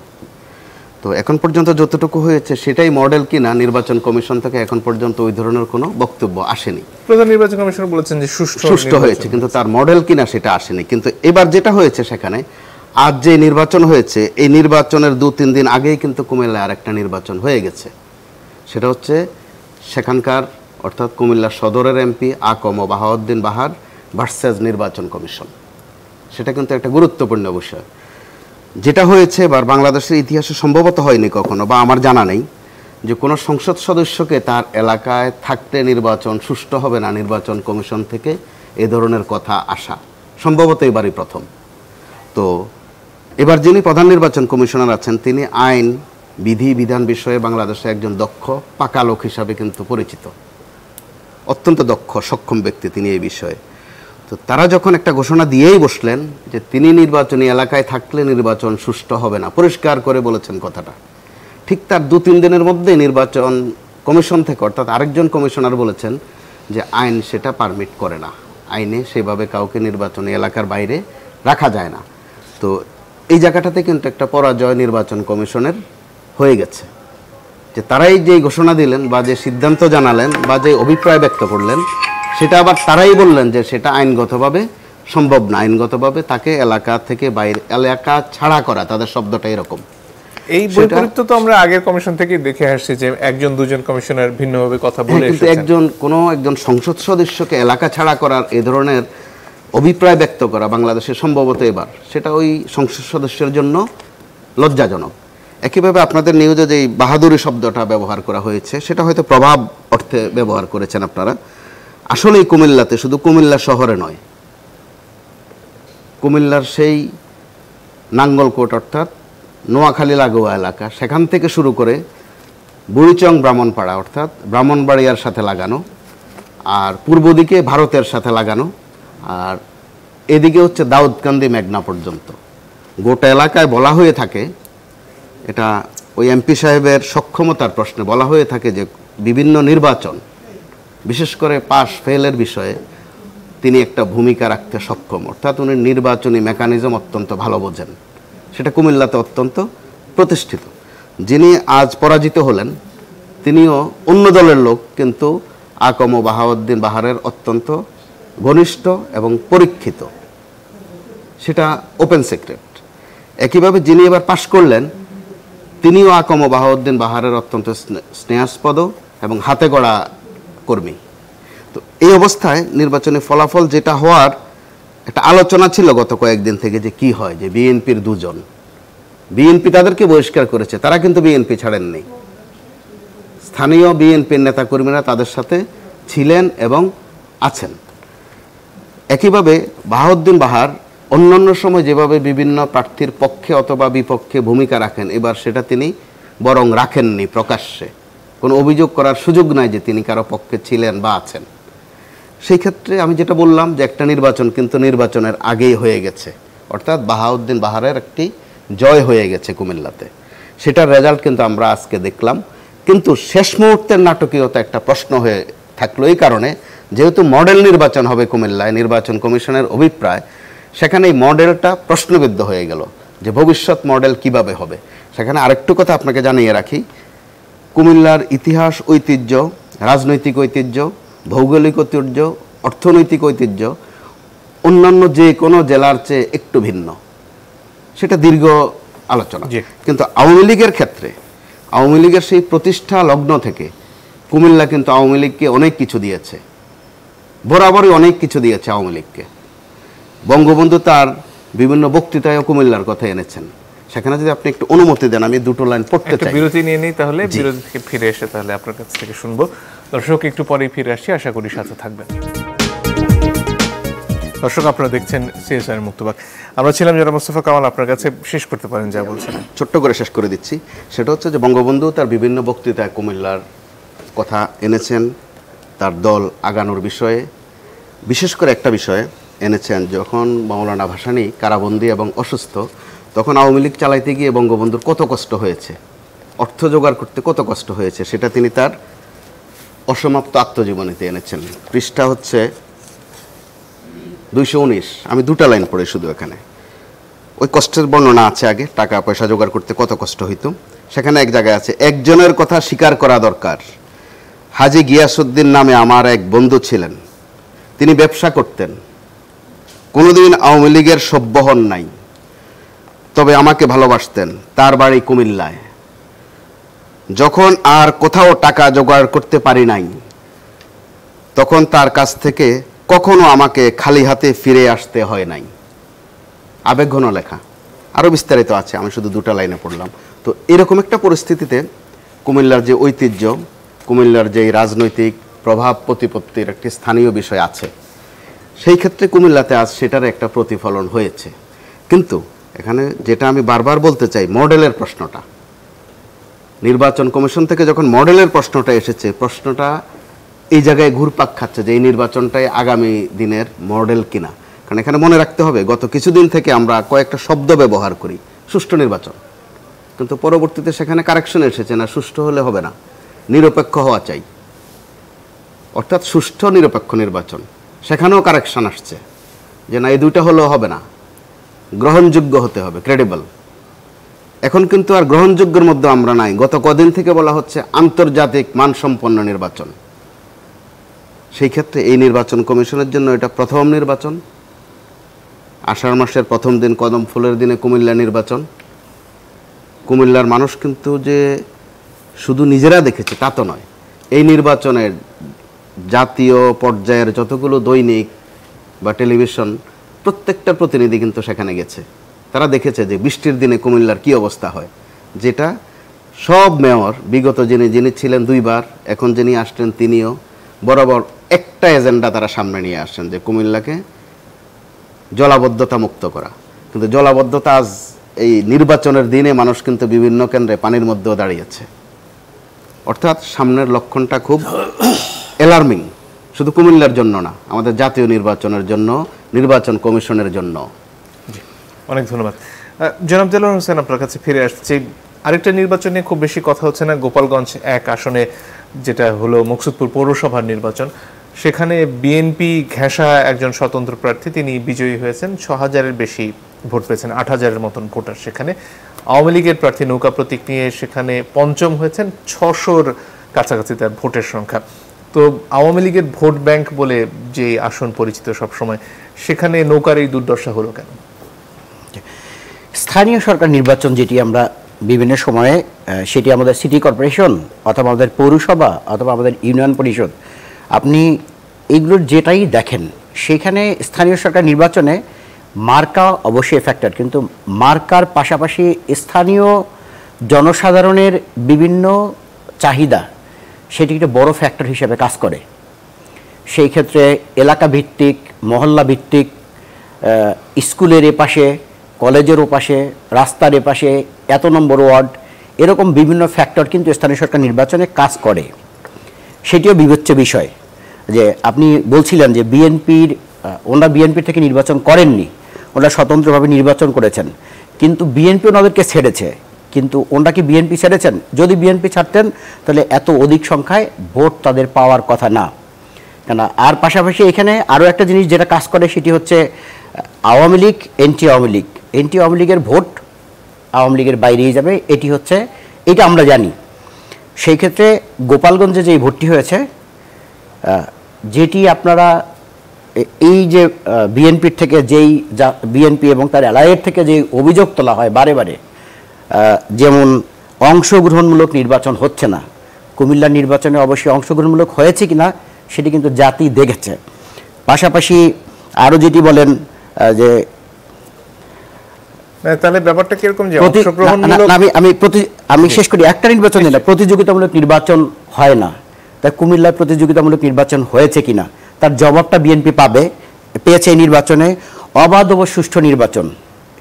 তো এখন পর্যন্ত যতটুকু হয়েছে সেটাই মডেল কিনা নির্বাচন কমিশন থেকে এখন পর্যন্ত ওই ধরনের কোনো বক্তব্য আসেনি। প্রধান নির্বাচন কমিশন বলেছেন যে সুষ্ঠু হয়েছে, কিন্তু তার মডেল কিনা সেটা আসেনি। কিন্তু এবার যেটা হয়েছে সেখানে, আজ যে নির্বাচন হয়েছে, এই নির্বাচনের 2-3 দিন আগেই কিন্তু কুমিল্লায় আরেকটা নির্বাচন হয়ে গেছে। সেটা হচ্ছে সেখানকার অর্থাৎ কুমিল্লা সদরের এমপি আকম বাহাউদ্দিন বাহার ভার্সেস নির্বাচন কমিশন। সেটা কিন্তু একটা গুরুত্বপূর্ণ বিষয়। যেটা হয়েছে এবার বাংলাদেশের ইতিহাসে সম্ভবত হয়নি কখনো, বা আমার জানা নেই, যে কোনো সংসদ সদস্যকে তার এলাকায় থাকতে নির্বাচন সুষ্ঠু হবে না নির্বাচন কমিশন থেকে এ ধরনের কথা আসা সম্ভবত এবারই প্রথম। তো এবার যিনি প্রধান নির্বাচন কমিশনার আছেন, তিনি আইন বিধি বিধান বিষয়ে বাংলাদেশে একজন দক্ষ পাকা লোক হিসাবে কিন্তু পরিচিত, অত্যন্ত দক্ষ সক্ষম ব্যক্তি তিনি এই বিষয়ে। তো তারা যখন একটা ঘোষণা দিয়েই বসলেন যে তিনি নির্বাচনী এলাকায় থাকলে নির্বাচন সুষ্ঠু হবে না, পরিষ্কার করে বলেছেন কথাটা, ঠিক তার 2-3 দিনের মধ্যে নির্বাচন কমিশন থেকে অর্থাৎ আরেকজন কমিশনার বলেছেন যে আইন সেটা পারমিট করে না, আইনে সেভাবে কাউকে নির্বাচনী এলাকার বাইরে রাখা যায় না। তো এই জায়গাটাতে কিন্তু একটা পরাজয় নির্বাচন কমিশনের হয়ে গেছে, যে তারাই যে ঘোষণা দিলেন বা যে সিদ্ধান্ত জানালেন বা যে অভিপ্রায় ব্যক্ত করলেন, সেটা আবার তারাই বললেন যে সেটা আইনগতভাবে সম্ভব না, আইনগতভাবে তাকে এলাকা থেকে বাইরে, এলাকা ছাড়া করা, তাদের শব্দটা এরকম। এই বৈপরীত্য তো আমরা আগের কমিশন থেকে দেখে আসছি যে 1-2 কমিশনার ভিন্নভাবে কথা বলে কিন্তু একজন সংসদ সদস্যকে এলাকা ছাড়া করার এ ধরনের অভিপ্রায় ব্যক্ত করা বাংলাদেশে সম্ভবত এবার, সেটা ওই সংসদ সদস্যের জন্য লজ্জাজনক। একইভাবে আপনাদের নিউজে যে বাহাদুরি শব্দটা ব্যবহার করা হয়েছে, সেটা হয়তো প্রভাব অর্থে ব্যবহার করেছেন আপনারা। আসলেই কুমিল্লাতে, শুধু কুমিল্লা শহরে নয়, কুমিল্লার সেই নাঙ্গলকোট অর্থাৎ নোয়াখালী লাগোয়া এলাকা, সেখান থেকে শুরু করে বুড়িচং ব্রাহ্মণপাড়া অর্থাৎ ব্রাহ্মণবাড়িয়ার সাথে লাগানো, আর পূর্ব দিকে ভারতের সাথে লাগানো, আর এদিকে হচ্ছে দাউদকান্দি মেঘনা পর্যন্ত গোটা এলাকায় বলা হয়ে থাকে, এটা ওই এমপি সাহেবের সক্ষমতার প্রশ্নে বলা হয়ে থাকে যে বিভিন্ন নির্বাচন, বিশেষ করে পাস ফেলের বিষয়ে তিনি একটা ভূমিকা রাখতে সক্ষম, অর্থাৎ উনি নির্বাচনী মেকানিজম অত্যন্ত ভালো বোঝেন। সেটা কুমিল্লাতে অত্যন্ত প্রতিষ্ঠিত। যিনি আজ পরাজিত হলেন তিনিও অন্য দলের লোক, কিন্তু আকম বাহাউদ্দিন বাহারের অত্যন্ত ঘনিষ্ঠ এবং পরীক্ষিত, সেটা ওপেন সিক্রেট। একইভাবে যিনি এবার পাশ করলেন তিনিও আকম বাহাউদ্দিন বাহারের অত্যন্ত স্নেহাস্পদ এবং হাতে গড়া কর্মী। তো এই অবস্থায় নির্বাচনী ফলাফল যেটা হওয়ার একটা আলোচনা ছিল গত কয়েকদিন থেকে, যে কি হয়, যে বিএনপির দুজন, বিএনপি তাদেরকে বহিষ্কার করেছে, তারা কিন্তু বিএনপি ছাড়েননি, স্থানীয় বিএনপির নেতাকর্মীরা তাদের সাথে ছিলেন এবং আছেন। একইভাবে বাহাউদ্দিন বাহার অন্যান্য সময় যেভাবে বিভিন্ন প্রার্থীর পক্ষে অথবা বিপক্ষে ভূমিকা রাখেন, এবার সেটা তিনি বরং রাখেননি প্রকাশ্যে, কোনো অভিযোগ করার সুযোগ নাই যে তিনি কারো পক্ষে ছিলেন বা আছেন। সেই ক্ষেত্রে আমি যেটা বললাম যে একটা নির্বাচন কিন্তু নির্বাচনের আগেই হয়ে গেছে, অর্থাৎ বাহাউদ্দিন বাহারের একটি জয় হয়ে গেছে কুমিল্লাতে, সেটার রেজাল্ট কিন্তু আমরা আজকে দেখলাম। কিন্তু শেষ মুহূর্তের নাটকীয়তা একটা প্রশ্ন হয়ে থাকলো এই কারণে, যেহেতু মডেল নির্বাচন হবে কুমিল্লায়, নির্বাচন কমিশনের অভিপ্রায় সেখানে এই মডেলটা প্রশ্নবিদ্ধ হয়ে গেল যে ভবিষ্যৎ মডেল কিভাবে হবে। সেখানে আরেকটু কথা আপনাকে জানিয়ে রাখি, কুমিল্লার ইতিহাস ঐতিহ্য, রাজনৈতিক ঐতিহ্য, ভৌগোলিক ঐতিহ্য, অর্থনৈতিক ঐতিহ্য অন্যান্য যে কোনো জেলার চেয়ে একটু ভিন্ন, সেটা দীর্ঘ আলোচনা। কিন্তু আওয়ামী লীগের ক্ষেত্রে, আওয়ামী লীগের সেই প্রতিষ্ঠা লগ্ন থেকে কুমিল্লা কিন্তু আওয়ামী লীগকে অনেক কিছু দিয়েছে, বরাবরই অনেক কিছু দিয়েছে আওয়ামী লীগকে। বঙ্গবন্ধু তার বিভিন্ন বক্তৃতায় কুমিল্লার কথা এনেছেন। সেখানে যদি আপনি একটু অনুমতি দেন, আমি দুটো লাইন পড়তে চাই। বিরতি নিয়ে নিই তাহলে, বিরতি থেকে ফিরে এসে তাহলে আপনার কাছ থেকে শুনবো। দর্শক একটু পরেই ফিরে আসছি, আশা করি সাথে থাকবেন। দর্শক আপনারা দেখছেন সিএসআর মুক্তবাক, আমরা ছিলাম যারা মোস্তফা কামাল, আপনার কাছে শেষ করতে পারেন যা বলছেন। ছোট্ট করে শেষ করে দিচ্ছি, সেটা হচ্ছে যে বঙ্গবন্ধু তার বিভিন্ন বক্তৃতায় কুমিল্লার কথা এনেছেন, তার দল আগানোর বিষয়ে, বিশেষ করে একটা বিষয়ে এনেছেন, যখন মাওলানা ভাসানী কারাবন্দী এবং অসুস্থ, তখন আওয়ামী লীগ চালাইতে গিয়ে বঙ্গবন্ধুর কত কষ্ট হয়েছে, অর্থ জোগাড় করতে কত কষ্ট হয়েছে, সেটা তিনি তার অসমাপ্ত আত্মজীবনীতে এনেছেন। পৃষ্ঠা হচ্ছে 219। আমি দুটা লাইন পড়ে শুধু, এখানে ওই কষ্টের বর্ণনা আছে আগে, টাকা পয়সা জোগাড় করতে কত কষ্ট হইতো। সেখানে এক জায়গায় আছে, একজনের কথা স্বীকার করা দরকার, হাজী গিয়াসউদ্দিন নামে আমার এক বন্ধু ছিলেন, তিনি ব্যবসা করতেন, কোনোদিন আওয়ামী লীগের সভ্য হন নাই, তবে আমাকে ভালোবাসতেন, তার বাড়ি কুমিল্লায়। যখন আর কোথাও টাকা জোগাড় করতে পারি নাই, তখন তার কাছ থেকে কখনো আমাকে খালি হাতে ফিরে আসতে হয় নাই। আবেগঘন লেখা, আরও বিস্তারিত আছে, আমি শুধু দুটা লাইনে পড়লাম। তো এরকম একটা পরিস্থিতিতে কুমিল্লার যে ঐতিহ্য, কুমিল্লার যে রাজনৈতিক প্রভাব প্রতিপত্তির একটি স্থানীয় বিষয় আছে, সেই ক্ষেত্রে কুমিল্লাতে আজ সেটার একটা প্রতিফলন হয়েছে। কিন্তু এখানে যেটা আমি বারবার বলতে চাই, মডেলের প্রশ্নটা, নির্বাচন কমিশন থেকে যখন মডেলের প্রশ্নটা এসেছে, প্রশ্নটা এই জায়গায় ঘুরপাক খাচ্ছে যে এই নির্বাচনটাই আগামী দিনের মডেল কিনা। কারণ এখানে মনে রাখতে হবে, গত কিছুদিন থেকে আমরা কয়েকটা শব্দ ব্যবহার করি, সুষ্ঠু নির্বাচন, কিন্তু পরবর্তীতে সেখানে কারেকশন এসেছে, না সুষ্ঠু হলে হবে না, নিরপেক্ষ হওয়া চাই, অর্থাৎ সুষ্ঠু নিরপেক্ষ নির্বাচন। সেখানেও কারেকশন আসছে যে না, এই দুইটা হলেও হবে না, গ্রহণযোগ্য হতে হবে, ক্রেডিবল। এখন কিন্তু আর গ্রহণযোগ্যের মধ্যে আমরা নাই। গত কদিন থেকে বলা হচ্ছে আন্তর্জাতিক মানসম্পন্ন নির্বাচন। সেই ক্ষেত্রে এই নির্বাচন কমিশনের জন্য এটা প্রথম নির্বাচন। আষাঢ় মাসের প্রথম দিন, কদম ফুলের দিনে কুমিল্লা নির্বাচন। কুমিল্লার মানুষ কিন্তু যে শুধু নিজেরা দেখেছে তা তো নয়, এই নির্বাচনের জাতীয় পর্যায়ের যতগুলো দৈনিক বা টেলিভিশন, প্রত্যেকটা প্রতিনিধি কিন্তু সেখানে গেছে। তারা দেখেছে যে বৃষ্টির দিনে কুমিল্লার কি অবস্থা হয়, যেটা সব মেয়র, বিগত যিনি ছিলেন দুইবার, এখন যিনি আসছেন তিনিও বরাবর একটা এজেন্ডা তারা সামনে নিয়ে আসছেন, যে কুমিল্লাকে জলাবদ্ধতা মুক্ত করা। কিন্তু জলাবদ্ধতা আজ এই নির্বাচনের দিনে মানুষ কিন্তু বিভিন্ন কেন্দ্রে পানির মধ্যেও দাঁড়িয়েছে। অর্থাৎ সামনের লক্ষণটা খুব অ্যালার্মিং, শুধু কুমিল্লার জন্য না, আমাদের জাতীয় নির্বাচনের জন্য, নির্বাচন কমিশনের জন্য। অনেক ধন্যবাদ। জনাব দেলোয়ার হোসেন, আপনার কাছে ফিরে আসছি। আরেকটা নির্বাচন নিয়ে খুব বেশি কথা হচ্ছে না, গোপালগঞ্জ 1 আসনে যেটা হলো মুকসুদপুর পৌরসভার নির্বাচন, সেখানে বিএনপি ঘেঁষা একজন স্বতন্ত্র প্রার্থী, তিনি বিজয়ী হয়েছেন, 6000-এর বেশি ভোট পেয়েছেন, 8000-এর মতন ভোটার সেখানে। আওয়ামী লীগের প্রার্থী নৌকা প্রতীক নিয়ে সেখানে পঞ্চম হয়েছেন, 600-র কাছাকাছি তার ভোটের সংখ্যা। তো আওয়ামী লীগের ভোট ব্যাংক বলে যে আসন পরিচিত সবসময়, সেখানে নৌকার এই দুর্দশা হলো কেন? স্থানীয় সরকার নির্বাচন যেটি আমরা বিভিন্ন সময়ে সেটি আমাদের সিটি কর্পোরেশন অথবা আমাদের পৌরসভা অথবা আমাদের ইউনিয়ন পরিষদ, আপনি এইগুলোর যেটাই দেখেন সেখানে স্থানীয় সরকার নির্বাচনে মার্কা অবশ্যই ফ্যাক্টর, কিন্তু মার্কার পাশাপাশি স্থানীয় জনসাধারণের বিভিন্ন চাহিদা সেটি একটা বড় ফ্যাক্টর হিসেবে কাজ করে। সেই ক্ষেত্রে এলাকা ভিত্তিক, মহল্লা ভিত্তিক, স্কুলের এপাশে, কলেজের ওপাশে, রাস্তার এপাশে, এত নম্বর ওয়ার্ড, এরকম বিভিন্ন ফ্যাক্টর কিন্তু স্থানীয় সরকার নির্বাচনে কাজ করে। সেটিও বিবেচ্য বিষয়। যে আপনি বলছিলেন যে ওনারা বিএনপির থেকে নির্বাচন করেননি, ওনারা স্বতন্ত্রভাবে নির্বাচন করেছেন, কিন্তু বিএনপি ওনাদেরকে ছেড়েছে। কিন্তু ওনারা কি বিএনপি ছেড়েছেন? যদি বিএনপি ছাড়তেন তাহলে এত অধিক সংখ্যায় ভোট তাদের পাওয়ার কথা না। কেন, আর পাশাপাশি এখানে আরও একটা জিনিস যেটা কাজ করে সেটি হচ্ছে আওয়ামী লীগ, এন্টি আওয়ামী লীগের ভোট আওয়ামী লীগের বাইরেই যাবে, এটা আমরা জানি। সেই ক্ষেত্রে গোপালগঞ্জে যেই ভোটটি হয়েছে, যেটি আপনারা এই যে বিএনপির থেকে বিএনপি এবং তার অ্যালায়ের থেকে যে অভিযোগ তোলা হয় বারে বারে, যেমন অংশগ্রহণমূলক নির্বাচন হচ্ছে না, কুমিল্লার নির্বাচনে অবশ্যই অংশগ্রহণমূলক হয়েছে কিনা সেটি কিন্তু জাতি দেখেছে। পাশাপাশি আরও যেটি বলেন যে তাহলে ব্যাপারটা কিরকম, যে আমি শেষ করি, একটা নির্বাচন না, প্রতিযোগিতামূলক নির্বাচন হয় না, তাই কুমিল্লায় প্রতিযোগিতামূলক নির্বাচন হয়েছে কিনা তার জবাবটা বিএনপি পেয়েছে এই নির্বাচনে। অবাধ ও সুষ্ঠু নির্বাচন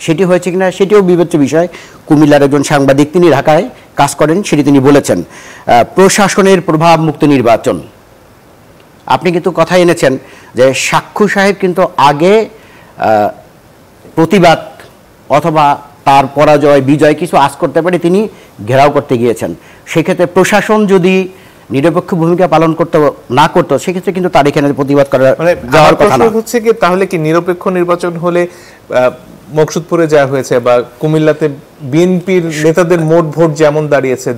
সেটি হয়েছে কিনা সেটিও বিবেচ্য বিষয়। কুমিল্লার একজন সাংবাদিক, তিনি ঢাকায় কাজ করেন, সেটি তিনি বলেছেন। প্রশাসনের প্রভাব মুক্ত নির্বাচন, আপনি কিন্তু কথা এনেছেন যে সাক্ষু সাহেব কিন্তু আগে প্রতিবাদ অথবা তার পরাজয় বিজয় কিছু আজ করতে পারে তিনি ঘেরাও করতে গিয়েছেন। সেক্ষেত্রে প্রশাসন যদি নিরপেক্ষ ভূমিকা পালন না করতো সেক্ষেত্রে কিন্তু তার এখানে প্রতিবাদ করার যাওয়ার কথা না। হচ্ছে কি তাহলে কি নিরপেক্ষ নির্বাচন হলে মকসুদপুরে যা হয়েছে বা কুমিল্লাতে বিএনপির নেতাদের মোট ভোট যেমন দাঁড়িয়েছে,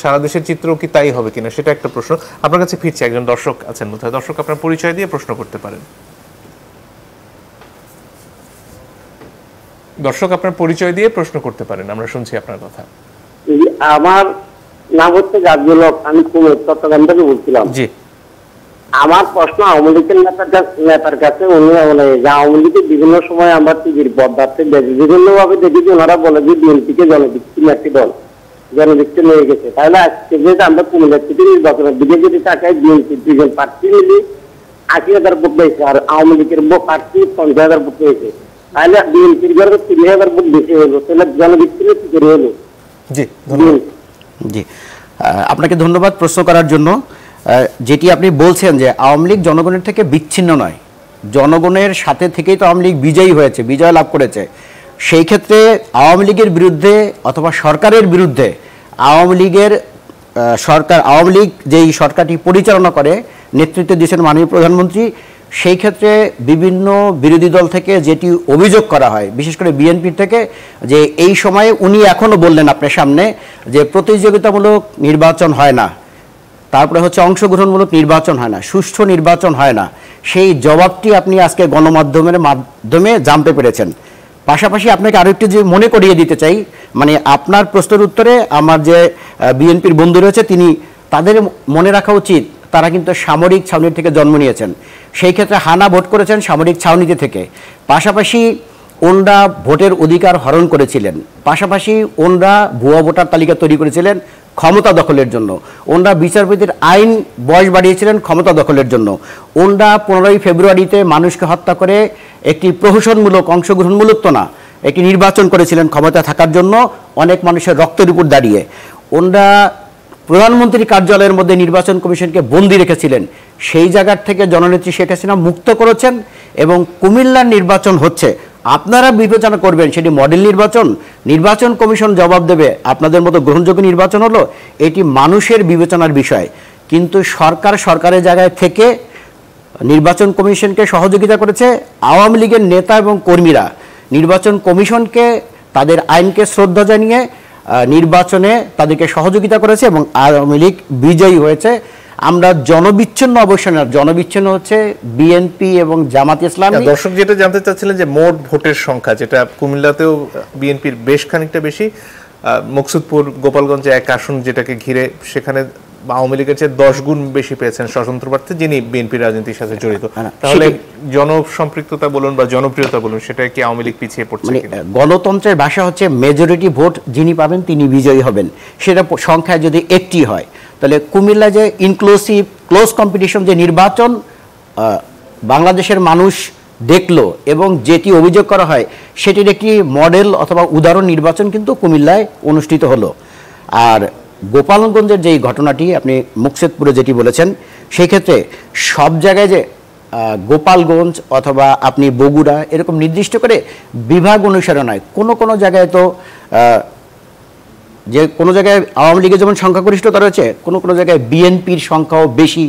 সারা দেশের চিত্র কি তাই হবে কিনা সেটা একটা প্রশ্ন। আপনার কাছে ফিরছে, একজন দর্শক আছেন বোধহয়। দর্শক, আপনার পরিচয় দিয়ে প্রশ্ন করতে পারেন। দর্শক, আপনার পরিচয় দিয়ে প্রশ্ন করতে পারেন, আমরা শুনছি আপনার কথা। আমার নাম হচ্ছে গাজীউল হক, আমি চট্টগ্রাম থেকে বলছিলাম। জি, আমার প্রশ্ন আওয়ামী লীগের নেতার কাছে, উনি যে আওয়ামী লীগের বিভিন্ন সময় আমরা টিভির পর্দাতে দেখি, বিভিন্ন ভাবে দেখি যে ওনারা বলে যে বিএনপিকে জনভিত্তিক একটি দল, জনভিত্তি নিয়ে গেছে। তাহলে আজকে যেহেতু আমরা কুমিল্লা সিটি নির্বাচনের দিকে যদি তাকাই, বিএনপির দুজন প্রার্থী মিলে 80,000 ভোট পেয়েছে, আর আওয়ামী লীগের প্রার্থী 50,000 ভোট পেয়েছে। তাহলে বিএনপির ঘরে 30,000 ভোট বেশি হলো, তাহলে জনভিত্তি কি করে হলো? জি, ধন্যবাদ। জি, আপনাকে ধন্যবাদ প্রশ্ন করার জন্য। যেটি আপনি বলছেন যে আওয়ামী লীগ জনগণের থেকে বিচ্ছিন্ন নয়, জনগণের সাথে থেকেই তো আওয়ামী লীগ বিজয়ী হয়েছে, বিজয় লাভ করেছে। সেই ক্ষেত্রে আওয়ামী লীগের বিরুদ্ধে অথবা সরকারের বিরুদ্ধে আওয়ামী লীগ যেই সরকারটি পরিচালনা করে, নেতৃত্ব দিয়েছেন মাননীয় প্রধানমন্ত্রী, সেই ক্ষেত্রে বিভিন্ন বিরোধী দল থেকে যেটি অভিযোগ করা হয়, বিশেষ করে বিএনপির থেকে, যে এই সময়ে উনি এখনও বললেন আপনার সামনে যে প্রতিযোগিতামূলক নির্বাচন হয় না, তারপরে হচ্ছে অংশগ্রহণমূলক নির্বাচন হয় না, সুষ্ঠু নির্বাচন হয় না, সেই জবাবটি আপনি আজকে গণমাধ্যমের মাধ্যমে জানতে পেরেছেন। পাশাপাশি আপনাকে আরও একটু যে মনে করিয়ে দিতে চাই, মানে আপনার প্রশ্নের উত্তরে আমার যে বিএনপির বন্ধু রয়েছে তাদের মনে রাখা উচিত তারা কিন্তু সামরিক ছাউনি থেকে জন্ম নিয়েছেন। সেই ক্ষেত্রে হানা ভোট করেছেন সামরিক ছাউনিতে থেকে। পাশাপাশি ওনরা ভোটের অধিকার হরণ করেছিলেন, পাশাপাশি ওনরা ভুয়া ভোটার তালিকা তৈরি করেছিলেন ক্ষমতা দখলের জন্য, ওনরা বিচারপতির আইন বয়স বাড়িয়েছিলেন ক্ষমতা দখলের জন্য, ওনরা 15ই ফেব্রুয়ারিতে মানুষকে হত্যা করে একটি প্রহসনমূলক, অংশগ্রহণমূলক তো না, একটি নির্বাচন করেছিলেন ক্ষমতা থাকার জন্য অনেক মানুষের রক্তের উপর দাঁড়িয়ে। ওনরা প্রধানমন্ত্রী কার্যালয়ের মধ্যে নির্বাচন কমিশনকে বন্দী রেখেছিলেন, সেই জায়গার থেকে জননেত্রী শেখ হাসিনা মুক্ত করেছেন। এবং কুমিল্লার নির্বাচন হচ্ছে, আপনারা বিবেচনা করবেন সেটি মডেল নির্বাচন কমিশন জবাব দেবে আপনাদের মতো গ্রহণযোগ্য নির্বাচন হলো, এটি মানুষের বিবেচনার বিষয়। কিন্তু সরকারের জায়গায় থেকে নির্বাচন কমিশনকে সহযোগিতা করেছে আওয়ামী লীগের নেতা এবং কর্মীরা। নির্বাচন কমিশনকে তাদের আইনকে শ্রদ্ধা জানিয়ে নির্বাচনে তাদেরকে সহযোগিতা করেছে এবং আওয়ামী লীগ বিজয়ী হয়েছে। আমরা জনবিচ্ছিন্ন অবশ্যই না, জনবিচ্ছিন্ন হচ্ছে বিএনপি এবং জামাত ইসলামী। দর্শক যেটা জানতে চাচ্ছিলেন যে মোট ভোটের সংখ্যা, যেটা কুমিল্লাতেও বিএনপির বেশ খানিকটা বেশি, মকসুদপুর গোপালগঞ্জে এক আসন যেটাকে ঘিরে সেখানে আওয়ামী লীগের চেয়ে 10 গুণ বেশি পেয়েছেন স্বতন্ত্র প্রার্থী যিনি বিএনপি রাজনীতির সাথে জড়িত। তাহলে জনসম্পৃক্ততা বলুন বা জনপ্রিয়তা বলুন, সেটা কি আওয়ামী লীগ পিছিয়ে পড়ছে? গণতন্ত্রের ভাষা হচ্ছে মেজরিটি ভোট যিনি পাবেন তিনি বিজয়ী হবেন, সেটা সংখ্যায় যদি একটি হয় তাহলে কুমিল্লা যে ইনক্লুসিভ ক্লোজ কম্পিটিশন যে নির্বাচন বাংলাদেশের মানুষ দেখলো এবং যেটি অভিযোগ করা হয় সেটির একটি মডেল অথবা উদাহরণ নির্বাচন কিন্তু কুমিল্লায় অনুষ্ঠিত হলো। আর গোপালগঞ্জের যেই ঘটনাটি আপনি মুকসেদপুরে যেটি বলেছেন, সেই ক্ষেত্রে সব জায়গায় যে গোপালগঞ্জ অথবা আপনি বগুড়া এরকম নির্দিষ্ট করে বিভাগ অনুসারে নয়, কোনো জায়গায় তো যে কোনো জায়গায় আওয়ামী লীগের যেমন সংখ্যাগরিষ্ঠতা রয়েছে, কোনো জায়গায় বিএনপির সংখ্যাও বেশি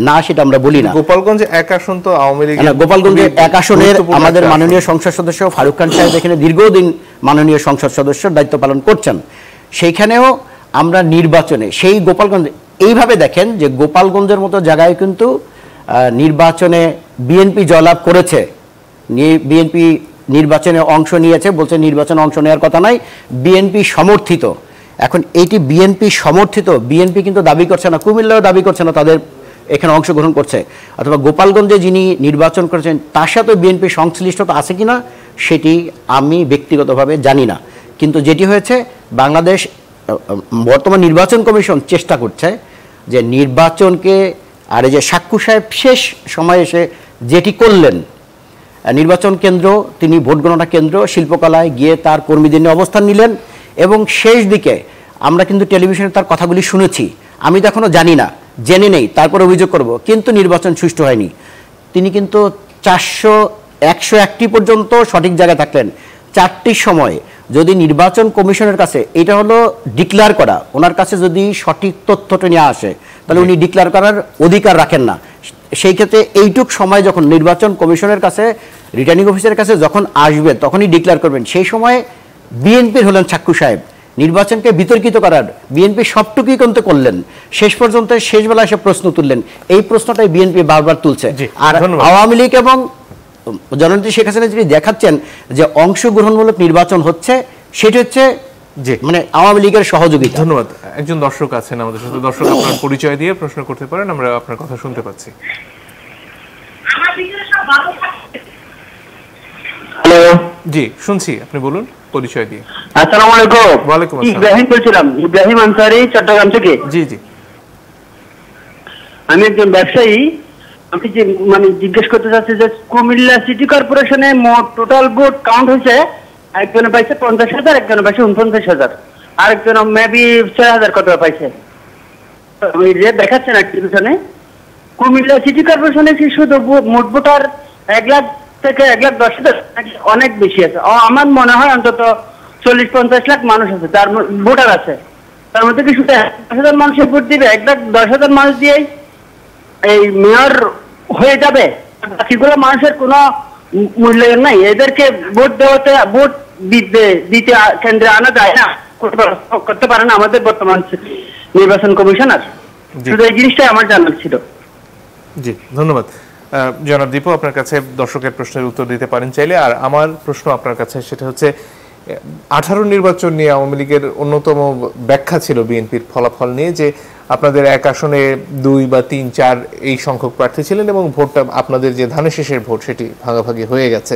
না, সেটা আমরা বলি না। গোপালগঞ্জে এক আসন তো আওয়ামী লীগ, গোপালগঞ্জে এক আসনের আমাদের মাননীয় সংসদ সদস্য ফারুক খান সাহেব এখানে দীর্ঘদিন মাননীয় সংসদ সদস্যের দায়িত্ব পালন করছেন। সেইখানেও আমরা নির্বাচনে সেই গোপালগঞ্জ এইভাবে দেখেন যে গোপালগঞ্জের মতো জায়গায় কিন্তু নির্বাচনে বিএনপি জয়লাভ করেছে, বিএনপি নির্বাচনে অংশ নিয়েছে, বলছে নির্বাচনে অংশ নেওয়ার কথা নাই, বিএনপি সমর্থিত। এখন এইটি বিএনপি সমর্থিত, বিএনপি কিন্তু দাবি করছে না, কুমিল্লাও দাবি করছে না তাদের এখানে অংশগ্রহণ করছে, অথবা গোপালগঞ্জে যিনি নির্বাচন করেছেন তার সাথে বিএনপি সংশ্লিষ্টতা আছে কিনা সেটি আমি ব্যক্তিগতভাবে জানি না। কিন্তু যেটি হয়েছে, বাংলাদেশ বর্তমান নির্বাচন কমিশন চেষ্টা করছে যে নির্বাচনকে, আর এই যে সাক্ষ্য সাহেব শেষ সময়ে এসে যেটি করলেন, নির্বাচন কেন্দ্র তিনি ভোট গণনা কেন্দ্র শিল্পকলায় গিয়ে তার কর্মীদের নিয়ে অবস্থান নিলেন এবং শেষ দিকে আমরা কিন্তু টেলিভিশনে তার কথাগুলি শুনেছি, আমি তো এখনও জানি না, জেনে নেই, তারপর অভিযোগ করব, কিন্তু নির্বাচন সুষ্ঠু হয়নি। তিনি কিন্তু 101টি পর্যন্ত সঠিক জায়গায় থাকলেন। 4টির সময় যদি নির্বাচন কমিশনের কাছে, এটা হলো ডিক্লেয়ার করা, ওনার কাছে যদি সঠিক তথ্যটা নিয়ে আসে তাহলে উনি ডিক্লেয়ার করার অধিকার রাখেন না। সেই ক্ষেত্রে এইটুক সময় যখন নির্বাচন কমিশনের কাছে, রিটার্নিং অফিসারের কাছে যখন আসবে তখনই ডিক্লেয়ার করবেন। সেই সময় বিএনপির হলেন সাক্ষ্য সাহেব, নির্বাচনকে বিতর্কিত করার বিএনপি সবটুকুই কিন্তু করলেন, শেষ পর্যন্ত শেষবেলা এসে প্রশ্ন তুললেন। এই প্রশ্নটাই বিএনপি বারবার তুলছে। আর আওয়ামী লীগ এবং জননেত্রী শেখ হাসিনা যিনি দেখাচ্ছেন যে অংশগ্রহণমূলক নির্বাচন হচ্ছে, সেটি হচ্ছে মানে আওয়ামী লীগের সহযোগিতা। ধন্যবাদ। একজন দর্শক আছেন আমাদের সাথে, দর্শক আপনার পরিচয় দিয়ে প্রশ্ন করতে পারেন, আমরা আপনার কথা শুনতে পাচ্ছি। হ্যালো, জি শুনছি, আপনি বলুন পরিচয় দিয়ে। আসসালামু আলাইকুম। ওয়ালাইকুম আসসালাম। ইব্রাহিম বলছিলাম, ইব্রাহিম আনসারী, চট্টগ্রাম থেকে। জি জি, আমি একজন ব্যবসায়ী। আমি যে মানে জিজ্ঞেস করতে চাচ্ছি যে কুমিল্লা সিটি কর্পোরেশনে মোট টোটাল ভোট কাউন্ট হয়েছে, একজনে পাইছে 50,000, একজনে পাইছে 49,000, আরেকজন মেবি 6,000 কত পাইছে। ওই যে দেখাচ্ছে না টেলিভিশনে, কুমিল্লা সিটি কর্পোরেশনে কি শুধু মোট ভোটার 1 লাখ থেকে 1,10,000 অনেক বেশি আছে। আমার মনে হয় অন্তত 40-50 লাখ মানুষ আছে, তার ভোটার আছে। তার মধ্যে কি শুধু 10,000 মানুষের ভোট দিবে? 1,10,000 মানুষ দিয়েই এই মেয়র হয়ে যাবে? বাকিগুলো মানুষের কোনো মূল্যায়ন নাই। এদেরকে ভোট দেওয়াতে, ভোট দিতে কেন্দ্রে আনা যায় না, করতে পারে না আমাদের বর্তমান নির্বাচন কমিশনার। শুধু এই জিনিসটাই আমার জানার ছিল। জি ধন্যবাদ। জনাব দীপু, আপনার কাছে দর্শকের প্রশ্নের উত্তর দিতে পারেন চাইলে। আর আমার প্রশ্ন আপনার কাছে, সেটা হচ্ছে 18 নির্বাচন নিয়ে আওয়ামী লীগের অন্যতম ব্যাখ্যা ছিল বিএনপির ফলাফল নিয়ে যে আপনাদের এক আসনে 2 বা 3, 4 এই সংখ্যক প্রার্থী ছিলেন এবং ভোটটা আপনাদের যে ধানের শেষের ভোট সেটি ভাগাভাগি হয়ে গেছে।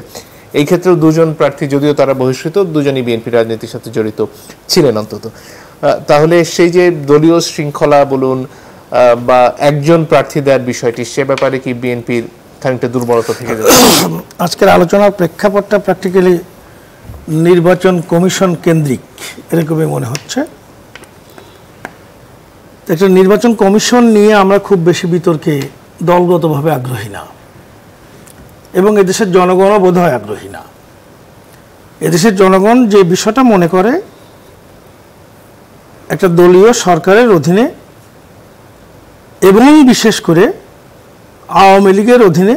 এই ক্ষেত্রেও 2 জন প্রার্থী, যদিও তারা বহিষ্কৃত, 2 জনই বিএনপি রাজনীতির সাথে জড়িত ছিলেন অন্তত। তাহলে সেই যে দলীয় শৃঙ্খলা বলুন বা একজন প্রার্থী দেওয়ার বিষয়টি, সে ব্যাপারে কি বিএনপির খানিকটা দুর্বলতা থেকে যাচ্ছে? আজকের আলোচনার প্রেক্ষাপটটা প্র্যাকটিক্যালি নির্বাচন কমিশন কেন্দ্রিক এরকমই মনে হচ্ছে। একটা নির্বাচন কমিশন নিয়ে আমরা খুব বেশি বিতর্কে দলগতভাবে আগ্রহী না, এবং এদেশের জনগণও বোধ হয় আগ্রহী না। এদেশের জনগণ যে বিষয়টা মনে করে, একটা দলীয় সরকারের অধীনে এবং বিশেষ করে আওয়ামী লীগের অধীনে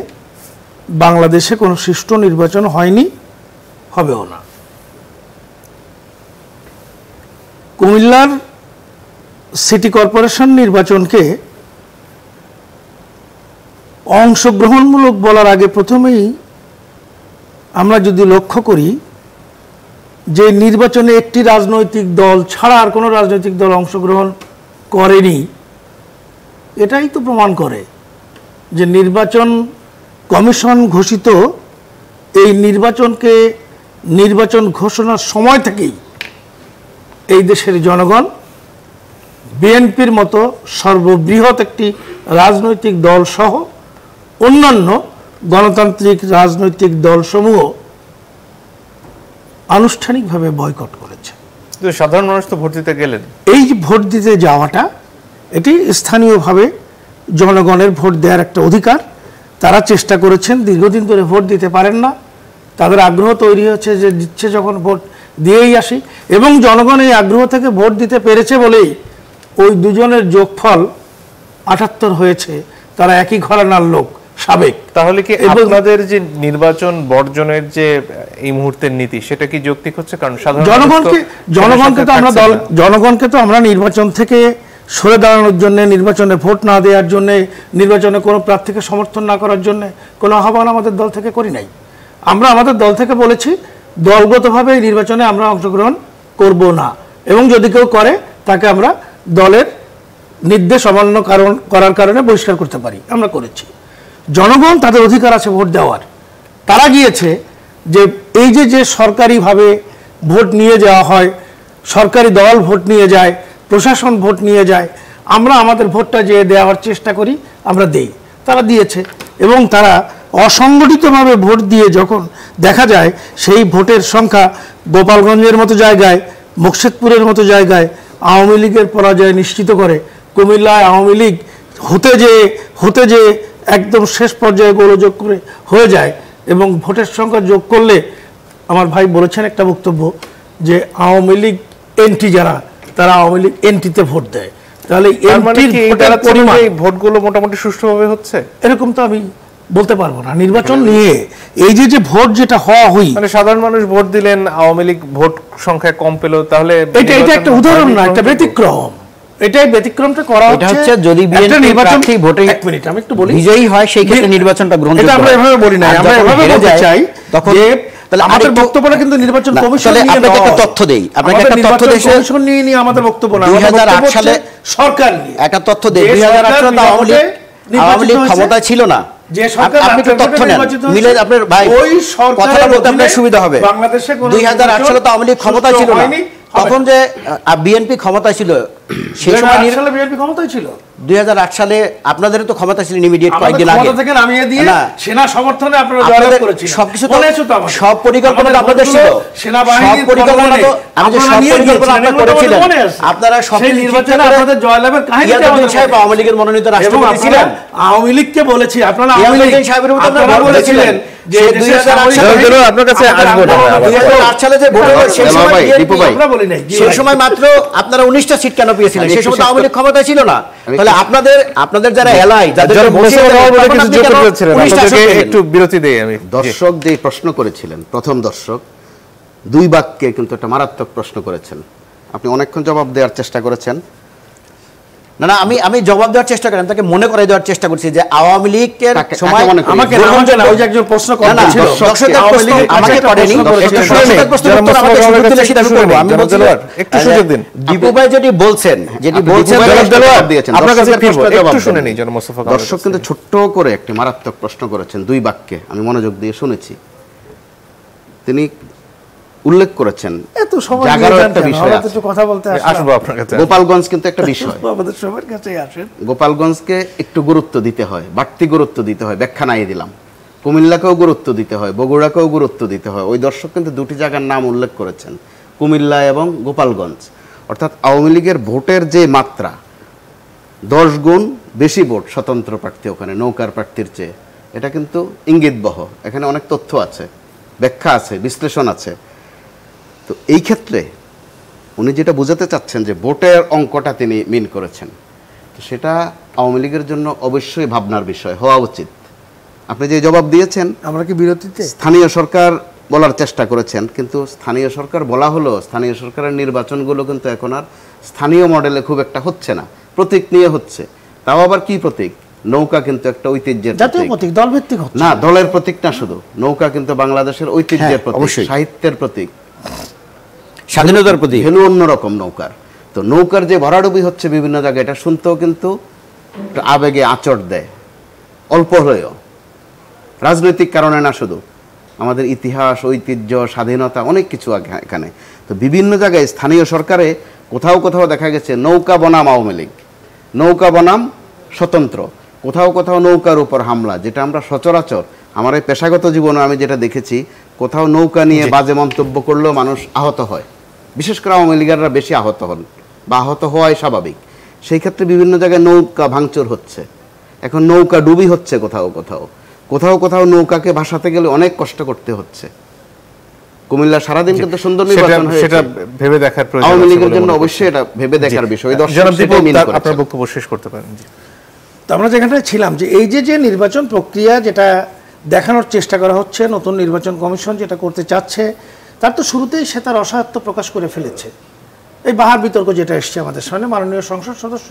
বাংলাদেশে কোনো সুষ্ঠু নির্বাচন হয়নি, হবেও না। কুমিল্লার সিটি কর্পোরেশন নির্বাচনকে অংশগ্রহণমূলক বলার আগে প্রথমেই আমরা যদি লক্ষ্য করি যে নির্বাচনে একটি রাজনৈতিক দল ছাড়া আর কোনো রাজনৈতিক দল অংশগ্রহণ করেনি, এটাই তো প্রমাণ করে যে নির্বাচন কমিশন ঘোষিত এই নির্বাচনকে নির্বাচন ঘোষণার সময় থেকেই এই দেশের জনগণ বিএনপির মতো সর্ববৃহৎ একটি রাজনৈতিক দল সহ অন্যান্য গণতান্ত্রিক রাজনৈতিক দলসমূহ আনুষ্ঠানিকভাবে বয়কট করেছে। সাধারণ মানুষ তো ভোট দিতে গেলেন। এই যে ভোট দিতে যাওয়াটা এটি স্থানীয়ভাবে জনগণের ভোট দেওয়ার একটা অধিকার। তারা চেষ্টা করেছেন, দীর্ঘদিন ধরে ভোট দিতে পারেন না, তাদের আগ্রহ তৈরি হচ্ছে যে দিচ্ছে যখন ভোট দিয়েই আসি, এবং জনগণ এই আগ্রহ থেকে ভোট দিতে পেরেছে বলেই ওই দুজনের যোগফল ৭৮ হয়েছে। তারা একই ঘরানার লোক, সাবেক। তাহলে কি আপনাদের যে নির্বাচন বর্জনের যে এই মুহূর্তের নীতি সেটা কি যৌক্তিক হচ্ছে? কারণ জনগণকে তো আমরা নির্বাচন থেকে সরে দাঁড়ানোর জন্য, নির্বাচনে ভোট না দেওয়ার জন্য, নির্বাচনে কোনো প্রার্থীকে সমর্থন না করার জন্য কোনো আহ্বান আমাদের দল থেকে করি নাই। আমরা আমাদের দল থেকে বলেছি দলগতভাবে এই নির্বাচনে আমরা অংশগ্রহণ করব না, এবং যদি কেউ করে তাকে আমরা দলের নির্দেশ অমান্য করার কারণে বহিষ্কার করতে পারি। আমরা করেছি। জনগণ তাদের অধিকার আছে ভোট দেওয়ার। তারা গিয়েছে যে এই যে সরকারিভাবে ভোট নিয়ে যাওয়া হয়, সরকারি দল ভোট নিয়ে যায়, প্রশাসন ভোট নিয়ে যায়, আমরা আমাদের ভোটটা যে দেওয়ার চেষ্টা করি, আমরা দেই। তারা দিয়েছে, এবং তারা অসংগঠিতভাবে ভোট দিয়ে যখন দেখা যায় সেই ভোটের সংখ্যা গোপালগঞ্জের মতো জায়গায়, মুকশেদপুরের মতো জায়গায় আওয়ামী লীগের পরাজয় নিশ্চিত করে, কুমিল্লায় আওয়ামী লীগ হতে যে একদম শেষ পর্যায়ে গোলযোগ করে হয়ে যায়, এবং ভোটের সংখ্যা যোগ করলে আমার ভাই বলেছেন একটা বক্তব্য যে আওয়ামী লীগ এনটি যারা, তারা আওয়ামী লীগ এনটিতে ভোট দেয়। তাহলে ভোটগুলো মোটামুটি সুষ্ঠুভাবে হচ্ছে এরকম তো আমি বলতে পারবো না। নির্বাচন নিয়ে এই যে ভোট যেটা হওয়া হই, মানে সাধারণ মানুষ ভোট দিলেন, আওয়ামী লীগ ভোট সংখ্যা কম পেল, তাহলে এটা একটা উদাহরণ না, একটা ব্যতিক্রম। এটাই ব্যতিক্রমটা করা হচ্ছে যদি বিএনপি প্রার্থী ভোটে এক মিনিট আমি একটু বলি, বিজয়ী হয় সেই ক্ষেত্রে নির্বাচনটা গ্রহণযোগ্য। এটা আমরা এভাবে বলি না, আমরা এভাবে বলতে চাই তখন তাহলে আমাদের বক্তব্যটা কিন্তু নির্বাচন কমিশন নিয়ে আপনাকে একটা তথ্য দেই, আপনাকে একটা তথ্য দেই, কমিশন নিয়ে আমাদের বক্তব্য না, 2008 সালে সরকার নিয়ে একটা তথ্য দেই। 2008 সালে তো আওয়ামী লীগ ক্ষমতা ছিল না, যে সরকার আপনি একটু তথ্য নেন, মিলে আপনার ভাই কথাটা বলতে আপনার সুবিধা হবে। 2008 সালে তো আওয়ামী লীগ ক্ষমতা ছিল না, তখন যে বিএনপি ক্ষমতা ছিল, সেই সময় বিএনপি ক্ষমতায় ছিল। 2008 সালে আপনাদের তো ক্ষমতা ছিল ইমিডিয়েট কয়েকদিন আগে, ক্ষমতা থেকে নামিয়ে দিয়ে সেনা সমর্থনে আপনারা জয়লাভ করেছিলেন। সবকিছু তো সব পরিকল্পনা আপনাদের ছিল, সেনাবাহিনীর পরিকল্পনা তো আমি যে সব পরিকল্পনা আপনারা করেছিলেন, আপনারা সব নির্বাচনে আপনাদের জয়লাভের কাহিনীটা আমাদের সাহেব আওয়ামী লীগের মনোনীত রাষ্ট্রপতি ছিলেন। আওয়ামী লীগকে বলেছি, আপনারা আওয়ামী লীগ সাহেবের মতো আপনারা বলেছিলেন যে 2008 সালে আপনার কাছে আসবো না, 2008 সালে যে ভোট হলো সেই সময় আমরা বলি নাই, সেই সময় মাত্র আপনারা 19টা সিট কেন পেয়েছিলেন? সেই সময় আওয়ামী লীগ ক্ষমতায় ছিল না। তাহলে আপনাদের যারা এলাই, যাদের একটু বিরতি দেই আমি। দর্শক যে প্রশ্ন করেছিলেন, প্রথম দর্শক 2 বাক্যে কিন্তু একটা মারাত্মক প্রশ্ন করেছেন, আপনি অনেকক্ষণ জবাব দেওয়ার চেষ্টা করেছেন। না আমি জবাব দেওয়ার চেষ্টা করেন, তাকে মনে করাই দেওয়ার চেষ্টা করছি যে আওয়ামী লীগের সময় আমাকে ওই যে একজন প্রশ্ন করেছিল, আমাকে করেনি, আমি বলছিলাম একটু সুযোগ দিন। দীপু ভাই যেটি বলছেন আপনার কাছে একটু শুনে নিই। দর্শক কিন্তু ছোট্ট করে একটি মারাত্মক প্রশ্ন করেছেন 2 বাক্যে, আমি মনোযোগ দিয়ে শুনেছি। তিনি উল্লেখ করেছেন এত সময় একটা বিষয় আছে, কথা বলতে আসবো আপনার কাছে। গোপালগঞ্জ কিন্তু একটা বিষয়, আমাদের সবার কাছেই আসেন। গোপালগঞ্জকে একটু গুরুত্ব দিতে হয়, বাড়তি গুরুত্ব দিতে হয়, ব্যাখ্যা নাই দিলাম। কুমিল্লাকেও গুরুত্ব দিতে হয়, বগুড়াকেও গুরুত্ব দিতে হয়। ওই দর্শক কিন্তু 2টি জায়গার নাম উল্লেখ করেছেন, কুমিল্লা এবং গোপালগঞ্জ। অর্থাৎ আওয়ামী লীগের ভোটের যে মাত্রা, 10 গুণ বেশি ভোট স্বতন্ত্র প্রার্থী ওখানে নৌকার প্রার্থীর চেয়ে, এটা কিন্তু ইঙ্গিতবহ। এখানে অনেক তথ্য আছে, ব্যাখ্যা আছে, বিশ্লেষণ আছে। তো এই ক্ষেত্রে উনি যেটা বোঝাতে চাচ্ছেন যে ভোটের অঙ্কটা তিনি মিন করেছেন, তো সেটা আওয়ামী লীগের জন্য অবশ্যই ভাবনার বিষয় হওয়া উচিত। আপনি যে জবাব দিয়েছেন, আমরা কি বিরতিতে স্থানীয় সরকার বলার চেষ্টা করেছেন, কিন্তু স্থানীয় সরকার বলা হলো, স্থানীয় সরকারের নির্বাচনগুলো কিন্তু এখন আর স্থানীয় মডেলে খুব একটা হচ্ছে না, প্রতীক নিয়ে হচ্ছে। তাও আবার কি প্রতীক? নৌকা কিন্তু একটা ঐতিহ্যের জাতীয় প্রতীক, দলভিত্তিক হচ্ছে না, দলের প্রতীক না শুধু, নৌকা কিন্তু বাংলাদেশের ঐতিহ্যের প্রতীক, সাহিত্যের প্রতীক, স্বাধীনতার প্রতীক, ভ্যালু অন্যরকম নৌকার। তো নৌকার যে ভরাডুবি হচ্ছে বিভিন্ন জায়গায়, এটা শুনতেও কিন্তু আবেগে আঁচড় দেয়, অল্প হলেও। রাজনৈতিক কারণে না শুধু, আমাদের ইতিহাস, ঐতিহ্য, স্বাধীনতা, অনেক কিছু এখানে। তো বিভিন্ন জায়গায় স্থানীয় সরকারে কোথাও কোথাও দেখা গেছে নৌকা বনাম আওয়ামী লীগ, নৌকা বনাম স্বতন্ত্র, কোথাও কোথাও নৌকার উপর হামলা, যেটা আমরা সচরাচর আমার এই পেশাগত জীবনে আমি যেটা দেখেছি, কোথাও নৌকা নিয়ে বাজে মন্তব্য করলেও মানুষ আহত হয়, বিশেষ করে আওয়ামী লীগাররা বেশি আহত হন বা আহত হওয়াই স্বাভাবিক। সেই ক্ষেত্রে বিভিন্ন জায়গায় নৌকা ভাঙচুর হচ্ছে, এখন নৌকা ডুবি হচ্ছে কোথাও কোথাও, কোথাও কোথাও নৌকাকে ভাসাতে গেলে অনেক কষ্ট করতে হচ্ছে। কুমিল্লা সারাদিন কিন্তু সুন্দর নির্বাচন হয়েছে, সেটা ভেবে দেখার প্রয়োজন আওয়ামী লীগের জন্য অবশ্যই এটা ভেবে দেখার বিষয়। আপনার বক্তব্য শেষ করতে পারেন। তো আমরা যেখানটায় ছিলাম যে এই যে নির্বাচন প্রক্রিয়া যেটা দেখানোর চেষ্টা করা হচ্ছে, নতুন নির্বাচন কমিশন যেটা করতে চাচ্ছে, তার তো শুরুতেই সে তার অসহায়ত্ব প্রকাশ করে ফেলেছে। এই বাহার বিতর্ক যেটা এসছে আমাদের সামনে, মাননীয় সংসদ সদস্য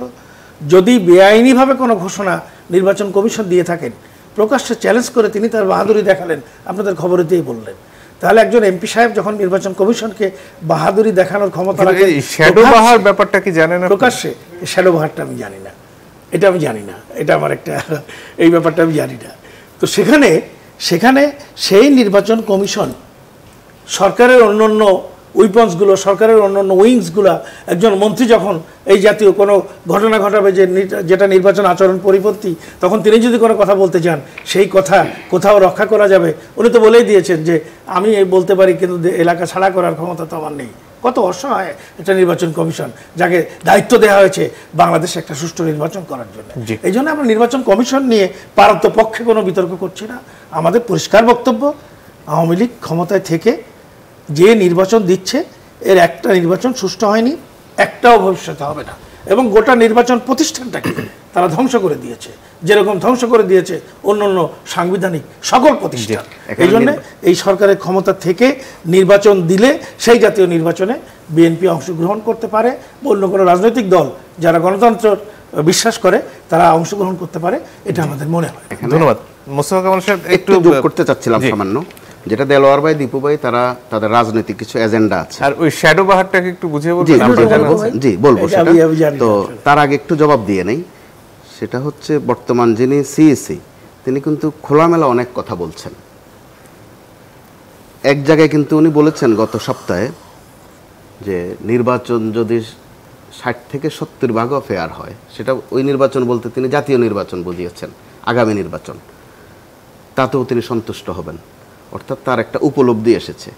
যদি বেআইনিভাবে কোনো ঘোষণা নির্বাচন কমিশন দিয়ে থাকেন, প্রকাশ্যে চ্যালেঞ্জ করে তিনি তার বাহাদুরি দেখালেন, আপনাদের খবরে দিয়েই বললেন। তাহলে একজন এমপি সাহেব যখন নির্বাচন কমিশনকে বাহাদুরি দেখানোর ক্ষমতা রাখেন, শ্যাডো বাহার ব্যাপারটা কি জানেন প্রকাশ্যে? শ্যাডো বাহারটা আমি জানি না, এটা আমি জানি না, এটা আমার একটা এই ব্যাপারটা আমি জানি না। তো সেখানে সেই নির্বাচন কমিশন সরকারের অন্যান্য উইপন্সগুলো, সরকারের অন্যান্য উইংসগুলো, একজন মন্ত্রী যখন এই জাতীয় কোনো ঘটনা ঘটাবে যেটা নির্বাচন আচরণ পরিপন্থী, তখন তিনি যদি কোনো কথা বলতে চান, সেই কথা কোথাও রক্ষা করা যাবে? উনি তো বলেই দিয়েছেন যে আমি বলতে পারি, কিন্তু এলাকা ছাড়া করার ক্ষমতা তো আমার নেই। কত অসহায় একটা নির্বাচন কমিশন, যাকে দায়িত্ব দেওয়া হয়েছে বাংলাদেশে একটা সুষ্ঠু নির্বাচন করার জন্য। এই জন্য আমরা নির্বাচন কমিশন নিয়ে পারতপক্ষে কোনো বিতর্ক করছি না। আমাদের পরিষ্কার বক্তব্য, আওয়ামী লীগ ক্ষমতায় থেকে যে নির্বাচন দিচ্ছে, এর একটা নির্বাচন সুষ্ঠু হয়নি, একটাও ভবিষ্যতে হবে না, এবং গোটা নির্বাচন প্রতিষ্ঠানটাকে তারা ধ্বংস করে দিয়েছে, যেরকম ধ্বংস করে দিয়েছে অন্যান্য সাংবিধানিক সকল প্রতিষ্ঠান। এই জন্য এই সরকারের ক্ষমতা থেকে নির্বাচন দিলে সেই জাতীয় নির্বাচনে বিএনপি অংশগ্রহণ করতে পারে, অন্য কোনো রাজনৈতিক দল যারা গণতন্ত্র বিশ্বাস করে তারা অংশগ্রহণ করতে পারে, এটা আমাদের মনে হয়। ধন্যবাদ। মোস্তফা কামাল সাহেব, একটু যোগ করতে চাচ্ছিলাম সামান্য, যেটা দেলোয়ার ভাই, দীপু ভাই, তারা তাদের রাজনৈতিক কিছু এজেন্ডা আছে, আর ওই শ্যাডো বাহারটাকে একটু বুঝিয়ে বলবেন? জি বলবো সেটা। তো তার আগে একটু জবাব দিয়ে নেই, সেটা হচ্ছে বর্তমান যিনি সিইসি, তিনি কিন্তু খোলামেলা অনেক কথা বলছেন। এক জায়গায় কিন্তু উনি বলেছেন গত সপ্তাহে যে নির্বাচন যদি 60 থেকে 70% ফেয়ার হয়, সেটা ওই নির্বাচন বলতে তিনি জাতীয় নির্বাচন বুঝিয়েছেন, আগামী নির্বাচন, তাতেও তিনি সন্তুষ্ট হবেন। অর্থাৎ তার একটা উপলব্ধি এসেছে।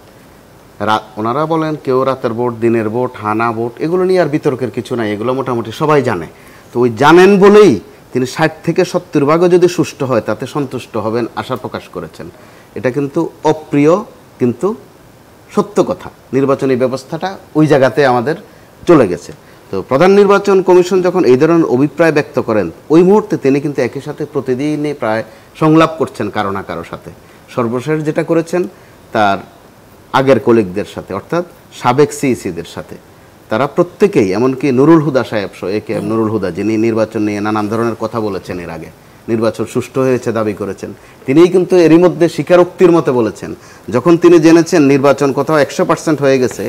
ওনারা বলেন কেউ রাতের ভোট, দিনের ভোট, হানা ভোট, এগুলো নিয়ে আর বিতর্কের কিছু নাই, এগুলো মোটামুটি সবাই জানে। তো ওই জানেন বলেই তিনি 60 থেকে 70% যদি সুষ্ঠু হয় তাতে সন্তুষ্ট হবেন, আশা প্রকাশ করেছেন। এটা কিন্তু অপ্রিয় কিন্তু সত্য কথা। নির্বাচনী ব্যবস্থাটা ওই জায়গাতে আমাদের চলে গেছে। তো প্রধান নির্বাচন কমিশন যখন এই ধরনের অভিপ্রায় ব্যক্ত করেন, ওই মুহূর্তে তিনি কিন্তু একই সাথে প্রতিদিনই প্রায় সংলাপ করছেন কারো না কারো সাথে। সর্বশেষ যেটা করেছেন তার আগের কলিগদের সাথে, অর্থাৎ সাবেক সিইসিদের সাথে। তারা প্রত্যেকেই, এমনকি নুরুল হুদা সাহেব, একেএম নুরুল হুদা, যিনি নির্বাচন নিয়ে নানান ধরনের কথা বলেছেন এর আগে, নির্বাচন সুষ্ঠু হয়েছে দাবি করেছেন, তিনিই কিন্তু এরই মধ্যে স্বীকারোক্তির মতো বলেছেন, যখন তিনি জেনেছেন নির্বাচন কোথাও 100% হয়ে গেছে,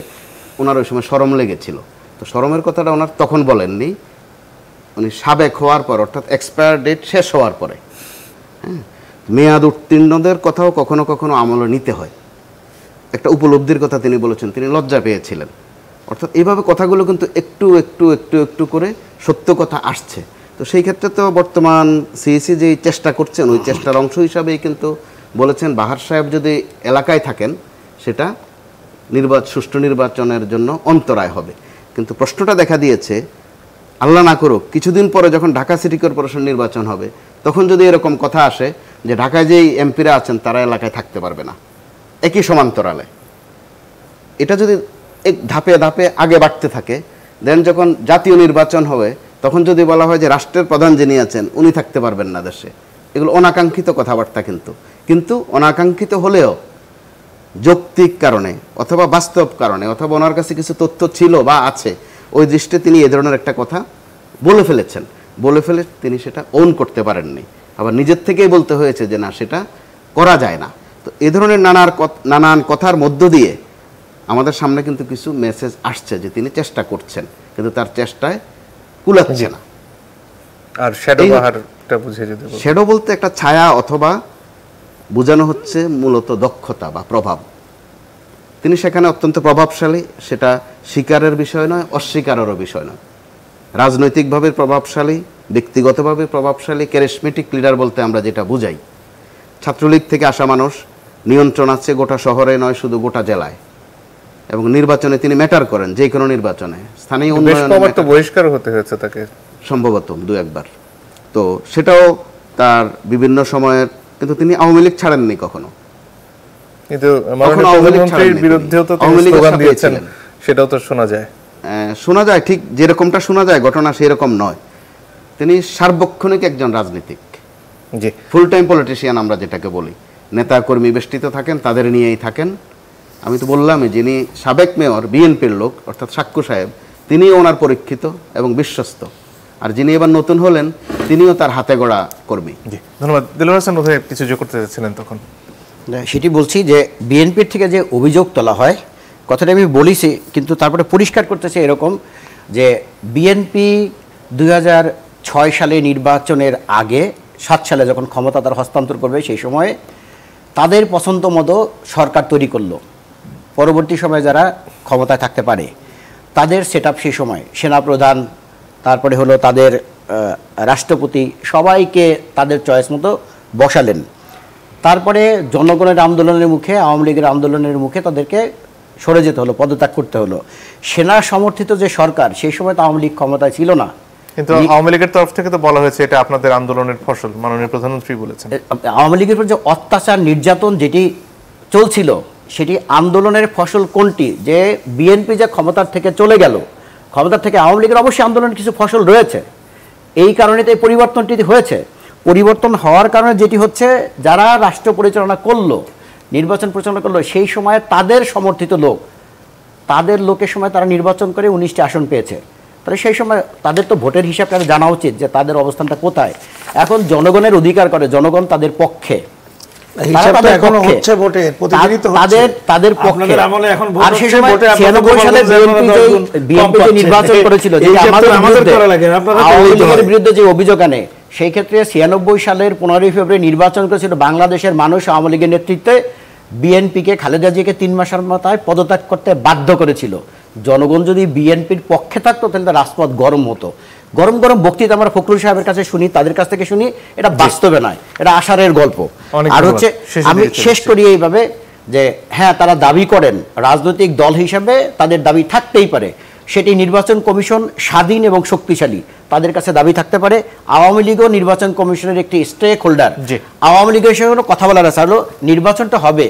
ওনার ওই সময় শরম লেগেছিল। তো শরমের কথাটা ওনার তখন বলেননি, উনি সাবেক হওয়ার পর, অর্থাৎ এক্সপায়ার ডেট শেষ হওয়ার পরে, হ্যাঁ, মেয়াদ উত্তীর্ণদের কথাও কখনো কখনো আমলে নিতে হয়, একটা উপলব্ধির কথা তিনি বলেছেন, তিনি লজ্জা পেয়েছিলেন। অর্থাৎ এইভাবে কথাগুলো কিন্তু একটু একটু একটু একটু করে সত্য কথা আসছে। তো সেই ক্ষেত্রে তো বর্তমান সিইসি যেই চেষ্টা করছেন, ওই চেষ্টার অংশ হিসাবেই কিন্তু বলেছেন বাহার সাহেব যদি এলাকায় থাকেন সেটা সুষ্ঠু নির্বাচনের জন্য অন্তরায় হবে। কিন্তু প্রশ্নটা দেখা দিয়েছে, আল্লাহ না করুক কিছুদিন পরে যখন ঢাকা সিটি কর্পোরেশন নির্বাচন হবে, তখন যদি এরকম কথা আসে যে ঢাকায় যেই এমপিরা আছেন তারা এলাকায় থাকতে পারবে না একই সমান্তরালে, এটা যদি এক ধাপে ধাপে আগে বাড়তে থাকে, দেন যখন জাতীয় নির্বাচন হবে তখন যদি বলা হয় যে রাষ্ট্রের প্রধান যিনি আছেন উনি থাকতে পারবেন না দেশে, এগুলো অনাকাঙ্ক্ষিত কথাবার্তা। কিন্তু অনাকাঙ্ক্ষিত হলেও যৌক্তিক কারণে অথবা বাস্তব কারণে অথবা ওনার কাছে কিছু তথ্য ছিল বা আছে, ওই দৃষ্টিতে তিনি এ ধরনের একটা কথা বলে ফেলেছেন। বলে ফেলে তিনি সেটা ওন করতে পারেননি, আবার নিজের থেকেই বলতে হয়েছে যে না সেটা করা যায় না। তো এই ধরনের নানান কথার মধ্য দিয়ে আমাদের সামনে কিন্তু কিছু মেসেজ আসছে যে তিনি চেষ্টা করছেন, কিন্তু তার চেষ্টায় কুলাচ্ছে না। আর শ্যাডো বাহারটা বুঝে যদি বলেন। শ্যাডো বলতে একটা ছায়া অথবা বোঝানো হচ্ছে মূলত দক্ষতা বা প্রভাব। তিনি সেখানে অত্যন্ত প্রভাবশালী, সেটা স্বীকারের বিষয় নয়, অস্বীকারেরও বিষয় নয়। রাজনৈতিকভাবে প্রভাবশালী, ব্যক্তিগতভাবে প্রভাবশালী, ক্যারিসমেটিক লিডার বলতে আমরা যেটা বুঝাই। ছাত্রলীগ থেকে আসা মানুষ, নিয়ন্ত্রণ আছে গোটা শহরে নয় শুধু গোটা জেলায়, এবং নির্বাচনে তিনি ম্যাটার করেন, যে কোনো নির্বাচনে। স্থানীয় উন্নয়ন বহিষ্কার হতে হয়েছে তাকে সম্ভবত 2-1 তো সেটাও তার বিভিন্ন সময়ের, কিন্তু তিনি আওয়ামী লীগ ছাড়েননি কখনো। কিন্তু প্রধানমন্ত্রীর বিরুদ্ধেও তো তিনি স্লোগান দিয়েছেন, সেটাও তো শোনা যায় ঠিক যেরকমটা শোনা যায়, ঘটনা সেই রকম নয়। তিনি সার্বক্ষণিক একজন রাজনীতিক, জি, ফুল টাইম পলিটিশিয়ান আমরা যেটাকে বলি। নেতা কর্মী বেষ্টিত থাকেন, তাদের নিয়েই থাকেন। আমি তো বললামই, যিনি সাবেক মেয়র বিএনপির লোক অর্থাৎ সাক্কু সাহেব, তিনিও ওনার পরীক্ষিত এবং বিশ্বস্ত, আর যিনি এবার নতুন হলেন তিনিও তার হাতে গড়া কর্মী। জি, ধন্যবাদ। দিলওয়ার হোসেন বোধহয় কিছু যোগ করতে চাচ্ছিলেন তখন। সেটি বলছি যে বিএনপির থেকে যে অভিযোগ তোলা হয়, কথাটা আমি বলিছি, কিন্তু তারপরে পরিষ্কার করতেছে এরকম যে বিএনপি 2006 সালে নির্বাচনের আগে 7 সালে যখন ক্ষমতা তার হস্তান্তর করবে, সেই সময়ে তাদের পছন্দ মতো সরকার তৈরি করলো। পরবর্তী সময়ে যারা ক্ষমতায় থাকতে পারে তাদের সেটআপ সেই সময় সেনাপ্রধান, তারপরে হলো তাদের রাষ্ট্রপতি, সবাইকে তাদের চয়েস মতো বসালেন। তারপরে জনগণের আন্দোলনের মুখে, আওয়ামী লীগের আন্দোলনের মুখে তাদেরকে সরে যেতে হলো, পদত্যাগ করতে হলো। সেনা সমর্থিত যে সরকার, সেই সময় তো আওয়ামী লীগ ক্ষমতায় ছিল না, কিন্তু আওয়ামী লীগের তরফ থেকে তো বলা হয়েছে এটা আপনাদের আন্দোলনের ফসল, মাননীয় প্রধানমন্ত্রী বলেছেন। আওয়ামী লীগের উপর যে অত্যাচার নির্যাতন যেটি চলছিল, সেটি আন্দোলনের ফসল কোনটি? যে বিএনপি যে ক্ষমতার থেকে চলে গেল, ক্ষমতার থেকে আওয়ামী লীগের অবশ্যই আন্দোলনের কিছু ফসল রয়েছে। এই কারণে তো এই পরিবর্তনটি হয়েছে। পরিবর্তন হওয়ার কারণে যেটি হচ্ছে, যারা রাষ্ট্র পরিচালনা করলো, নির্বাচন পরিচালনা করলো, সেই সময় তাদের সমর্থিত লোক, তাদের লোকের সময় তারা নির্বাচন করে 19টি আসন পেয়েছে। তাহলে সেই সময় তাদের তো ভোটের হিসাবটা জানা উচিত যে তাদের অবস্থানটা কোথায়। এখন জনগণের অধিকার করে, জনগণ তাদের পক্ষে, নির্বাচন করেছিল বিরুদ্ধে যে অভিযোগ আনে, সেই ক্ষেত্রে 96 সালের 15 ফেব্রুয়ারি নির্বাচন করেছিল বাংলাদেশের মানুষ আওয়ামী লীগের নেতৃত্বে। বিএনপিকে, খালেদা জিয়াকে 3 মাসের মাথায় পদত্যাগ করতে বাধ্য করেছিল। জনগণ যদি বিএনপির পক্ষে থাকতো তাহলে রাজপথ গরম হতো। গরম গরম বক্তৃতা আমরা ফখরুল সাহেবের কাছে শুনি, তাদের কাছ থেকে শুনি, এটা বাস্তবে নয়, এটা আশারের গল্প। আর হচ্ছে, আমি শেষ করি এইভাবে যে হ্যাঁ, তারা দাবি করেন রাজনৈতিক দল হিসাবে তাদের দাবি থাকতেই পারে, সেটি নির্বাচন কমিশন স্বাধীন এবং শক্তিশালী, তাদের কাছে দাবি থাকতে পারে। আওয়ামী লীগও নির্বাচন কমিশনের একটি স্টেক হোল্ডার। আওয়ামী লীগের সঙ্গে কথা বলার আছে, নির্বাচনটা হবে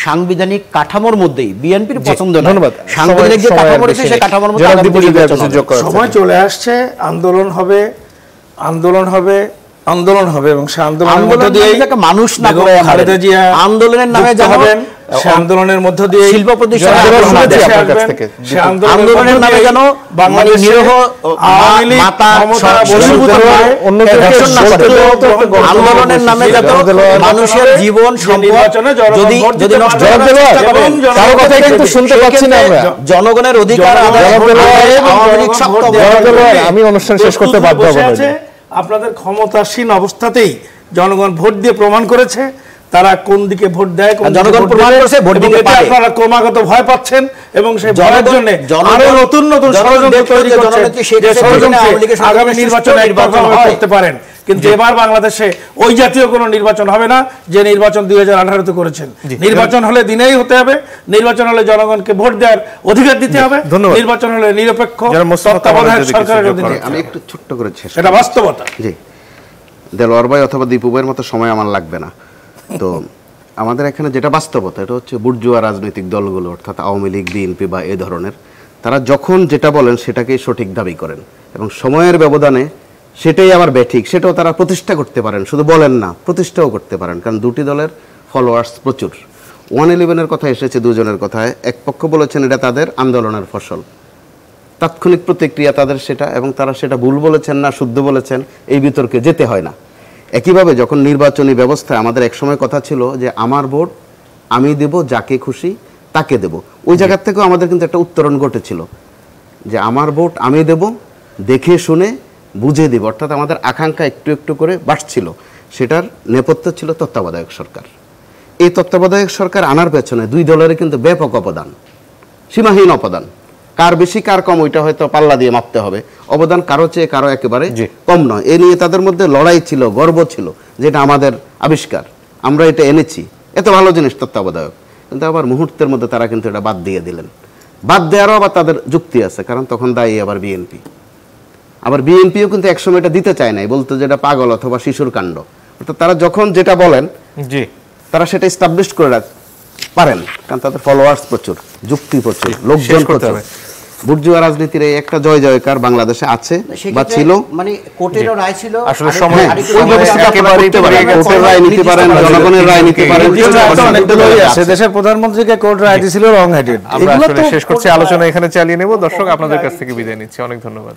সাংবিধানিক কাঠামোর মধ্যেই, বিএনপির পছন্দ না। ধন্যবাদ। সাংবিধানিক যে কাঠামো রয়েছে সেই কাঠামোর মধ্যে সময় চলে আসছে, আন্দোলন হবে, আন্দোলন হবে, আন্দোলন হবে, এবং সেই আন্দোলনের মধ্য দিয়ে মানুষ না করে খালেদা জিয়া আন্দোলনের নামে যাবেন, সেই আন্দোলনের মধ্য দিয়ে শিল্প প্রতিষ্ঠান, আন্দোলনের নামে যেন বাঙালি নিরহ আন্দোলনের নামে যাতে মানুষের জীবন সম্পদ যদি নষ্ট কিন্তু শুনতে পাচ্ছি না আমরা, জনগণের অধিকার আমি অনুষ্ঠান শেষ করতে বাধ্য হব। আপনাদের ক্ষমতাসীন অবস্থাতেই জনগণ ভোট দিয়ে প্রমাণ করেছে তারা কোন দিকে ভোট দেয়, জনগণ প্রমাণ করেছে ভোট দিতে পারে। আপনারা ক্রমাগত ভয় পাচ্ছেন এবং সেই ভয়ের জন্য আরো নতুন নতুন ষড়যন্ত্র তৈরি করছেন, আগামী নির্বাচনে করতে পারেন। কিন্তু এবার বাংলাদেশে ওই জাতীয় কোনো নির্বাচন হবে না যে নির্বাচন 2018-তে করেছেন। নির্বাচন হলে দিনেই হতে হবে, নির্বাচন হলে জনগণকে ভোট দেওয়ার অধিকার দিতে হবে, নির্বাচন হলে নিরপেক্ষ তত্ত্বাবধায়ক সরকারের অধীনে। আমি একটু ছোট্ট করে শেষ, এটা বাস্তবতা। জি, দেলোয়ার ভাই অথবা দীপু ভাইয়ের মতো সময় আমার লাগবে না। তো আমাদের এখানে যেটা বাস্তবতা, এটা হচ্ছে বুর্জুয়া রাজনৈতিক দলগুলো অর্থাৎ আওয়ামী লীগ, বিএনপি বা এই ধরনের, তারা যখন যেটা বলেন সেটাকেই সঠিক দাবি করেন, এবং সময়ের ব্যবধানে সেটাই আবার ব্যাঠিক, সেটাও তারা প্রতিষ্ঠা করতে পারেন, শুধু বলেন না, প্রতিষ্ঠাও করতে পারেন। কারণ দুটি দলের ফলোয়ার্স প্রচুর। 111-এর কথা এসেছে দুজনের কথায়, এক পক্ষ বলেছেন এটা তাদের আন্দোলনের ফসল, তাৎক্ষণিক প্রতিক্রিয়া তাদের সেটা, এবং তারা সেটা ভুল বলেছেন না শুদ্ধ বলেছেন এই বিতর্কে যেতে হয় না। একইভাবে যখন নির্বাচনী ব্যবস্থায় আমাদের একসময় কথা ছিল যে আমার ভোট আমি দেব, যাকে খুশি তাকে দেব, ওই জায়গার থেকেও আমাদের কিন্তু একটা উত্তরণ ঘটেছিল যে আমার ভোট আমি দেব, দেখে শুনে বুঝে দেব, অর্থাৎ আমাদের আকাঙ্ক্ষা একটু একটু করে বাড়ছিল। সেটার নেপথ্য ছিল তত্ত্বাবধায়ক সরকার। এই তত্ত্বাবধায়ক সরকার আনার পেছনে দুই দলের কিন্তু ব্যাপক অবদান, সীমাহীন অবদান। কার বেশি কার কম ওইটা হয়তো পাল্লা দিয়ে মাপতে হবে, অবদান কারো চেয়ে কারো একেবারে কম নয়। এ নিয়ে তাদের মধ্যে লড়াই ছিল, গর্ব ছিল, যেটা আমাদের আবিষ্কার, আমরা এটা এনেছি, এত ভালো জিনিস তত্ত্বাবধায়ক। কিন্তু আবার মুহূর্তের মধ্যে তারা কিন্তু এটা বাদ দিয়ে দিলেন। বাদ দেওয়ারও আবার তাদের যুক্তি আছে, কারণ তখন দায়ী আবার বিএনপি। আবার বিএনপিও কিন্তু একসময় এটা দিতে চায় নাই, বলতো যে এটা পাগল অথবা শিশুর কাণ্ড। অর্থাৎ তারা যখন যেটা বলেন তারা সেটা এস্টাবলিশ করে পারেন, কারণ তাদের ফলোয়ার্স প্রচুর, যুক্তি প্রচুর, লোকজন প্রচুর। বুর্জুয়া রাজনীতির এই একটা জয় জয়কার বাংলাদেশে আছে বা ছিল, মানে কোর্টেরও রায় ছিল, আসলে সময় ওই ব্যবস্থা একেবারে কোর্টের রায় নিতে পারেন, জনগণের রায় নিতে পারেন। দেশের প্রধানমন্ত্রীকে কোর্ট রায় দিয়েছিল রং হেডেড। আমরা আসলে শেষ করছি, আলোচনা এখানে চালিয়ে নেব। দর্শক আপনাদের কাছ থেকে বিদায় নিচ্ছি, অনেক ধন্যবাদ।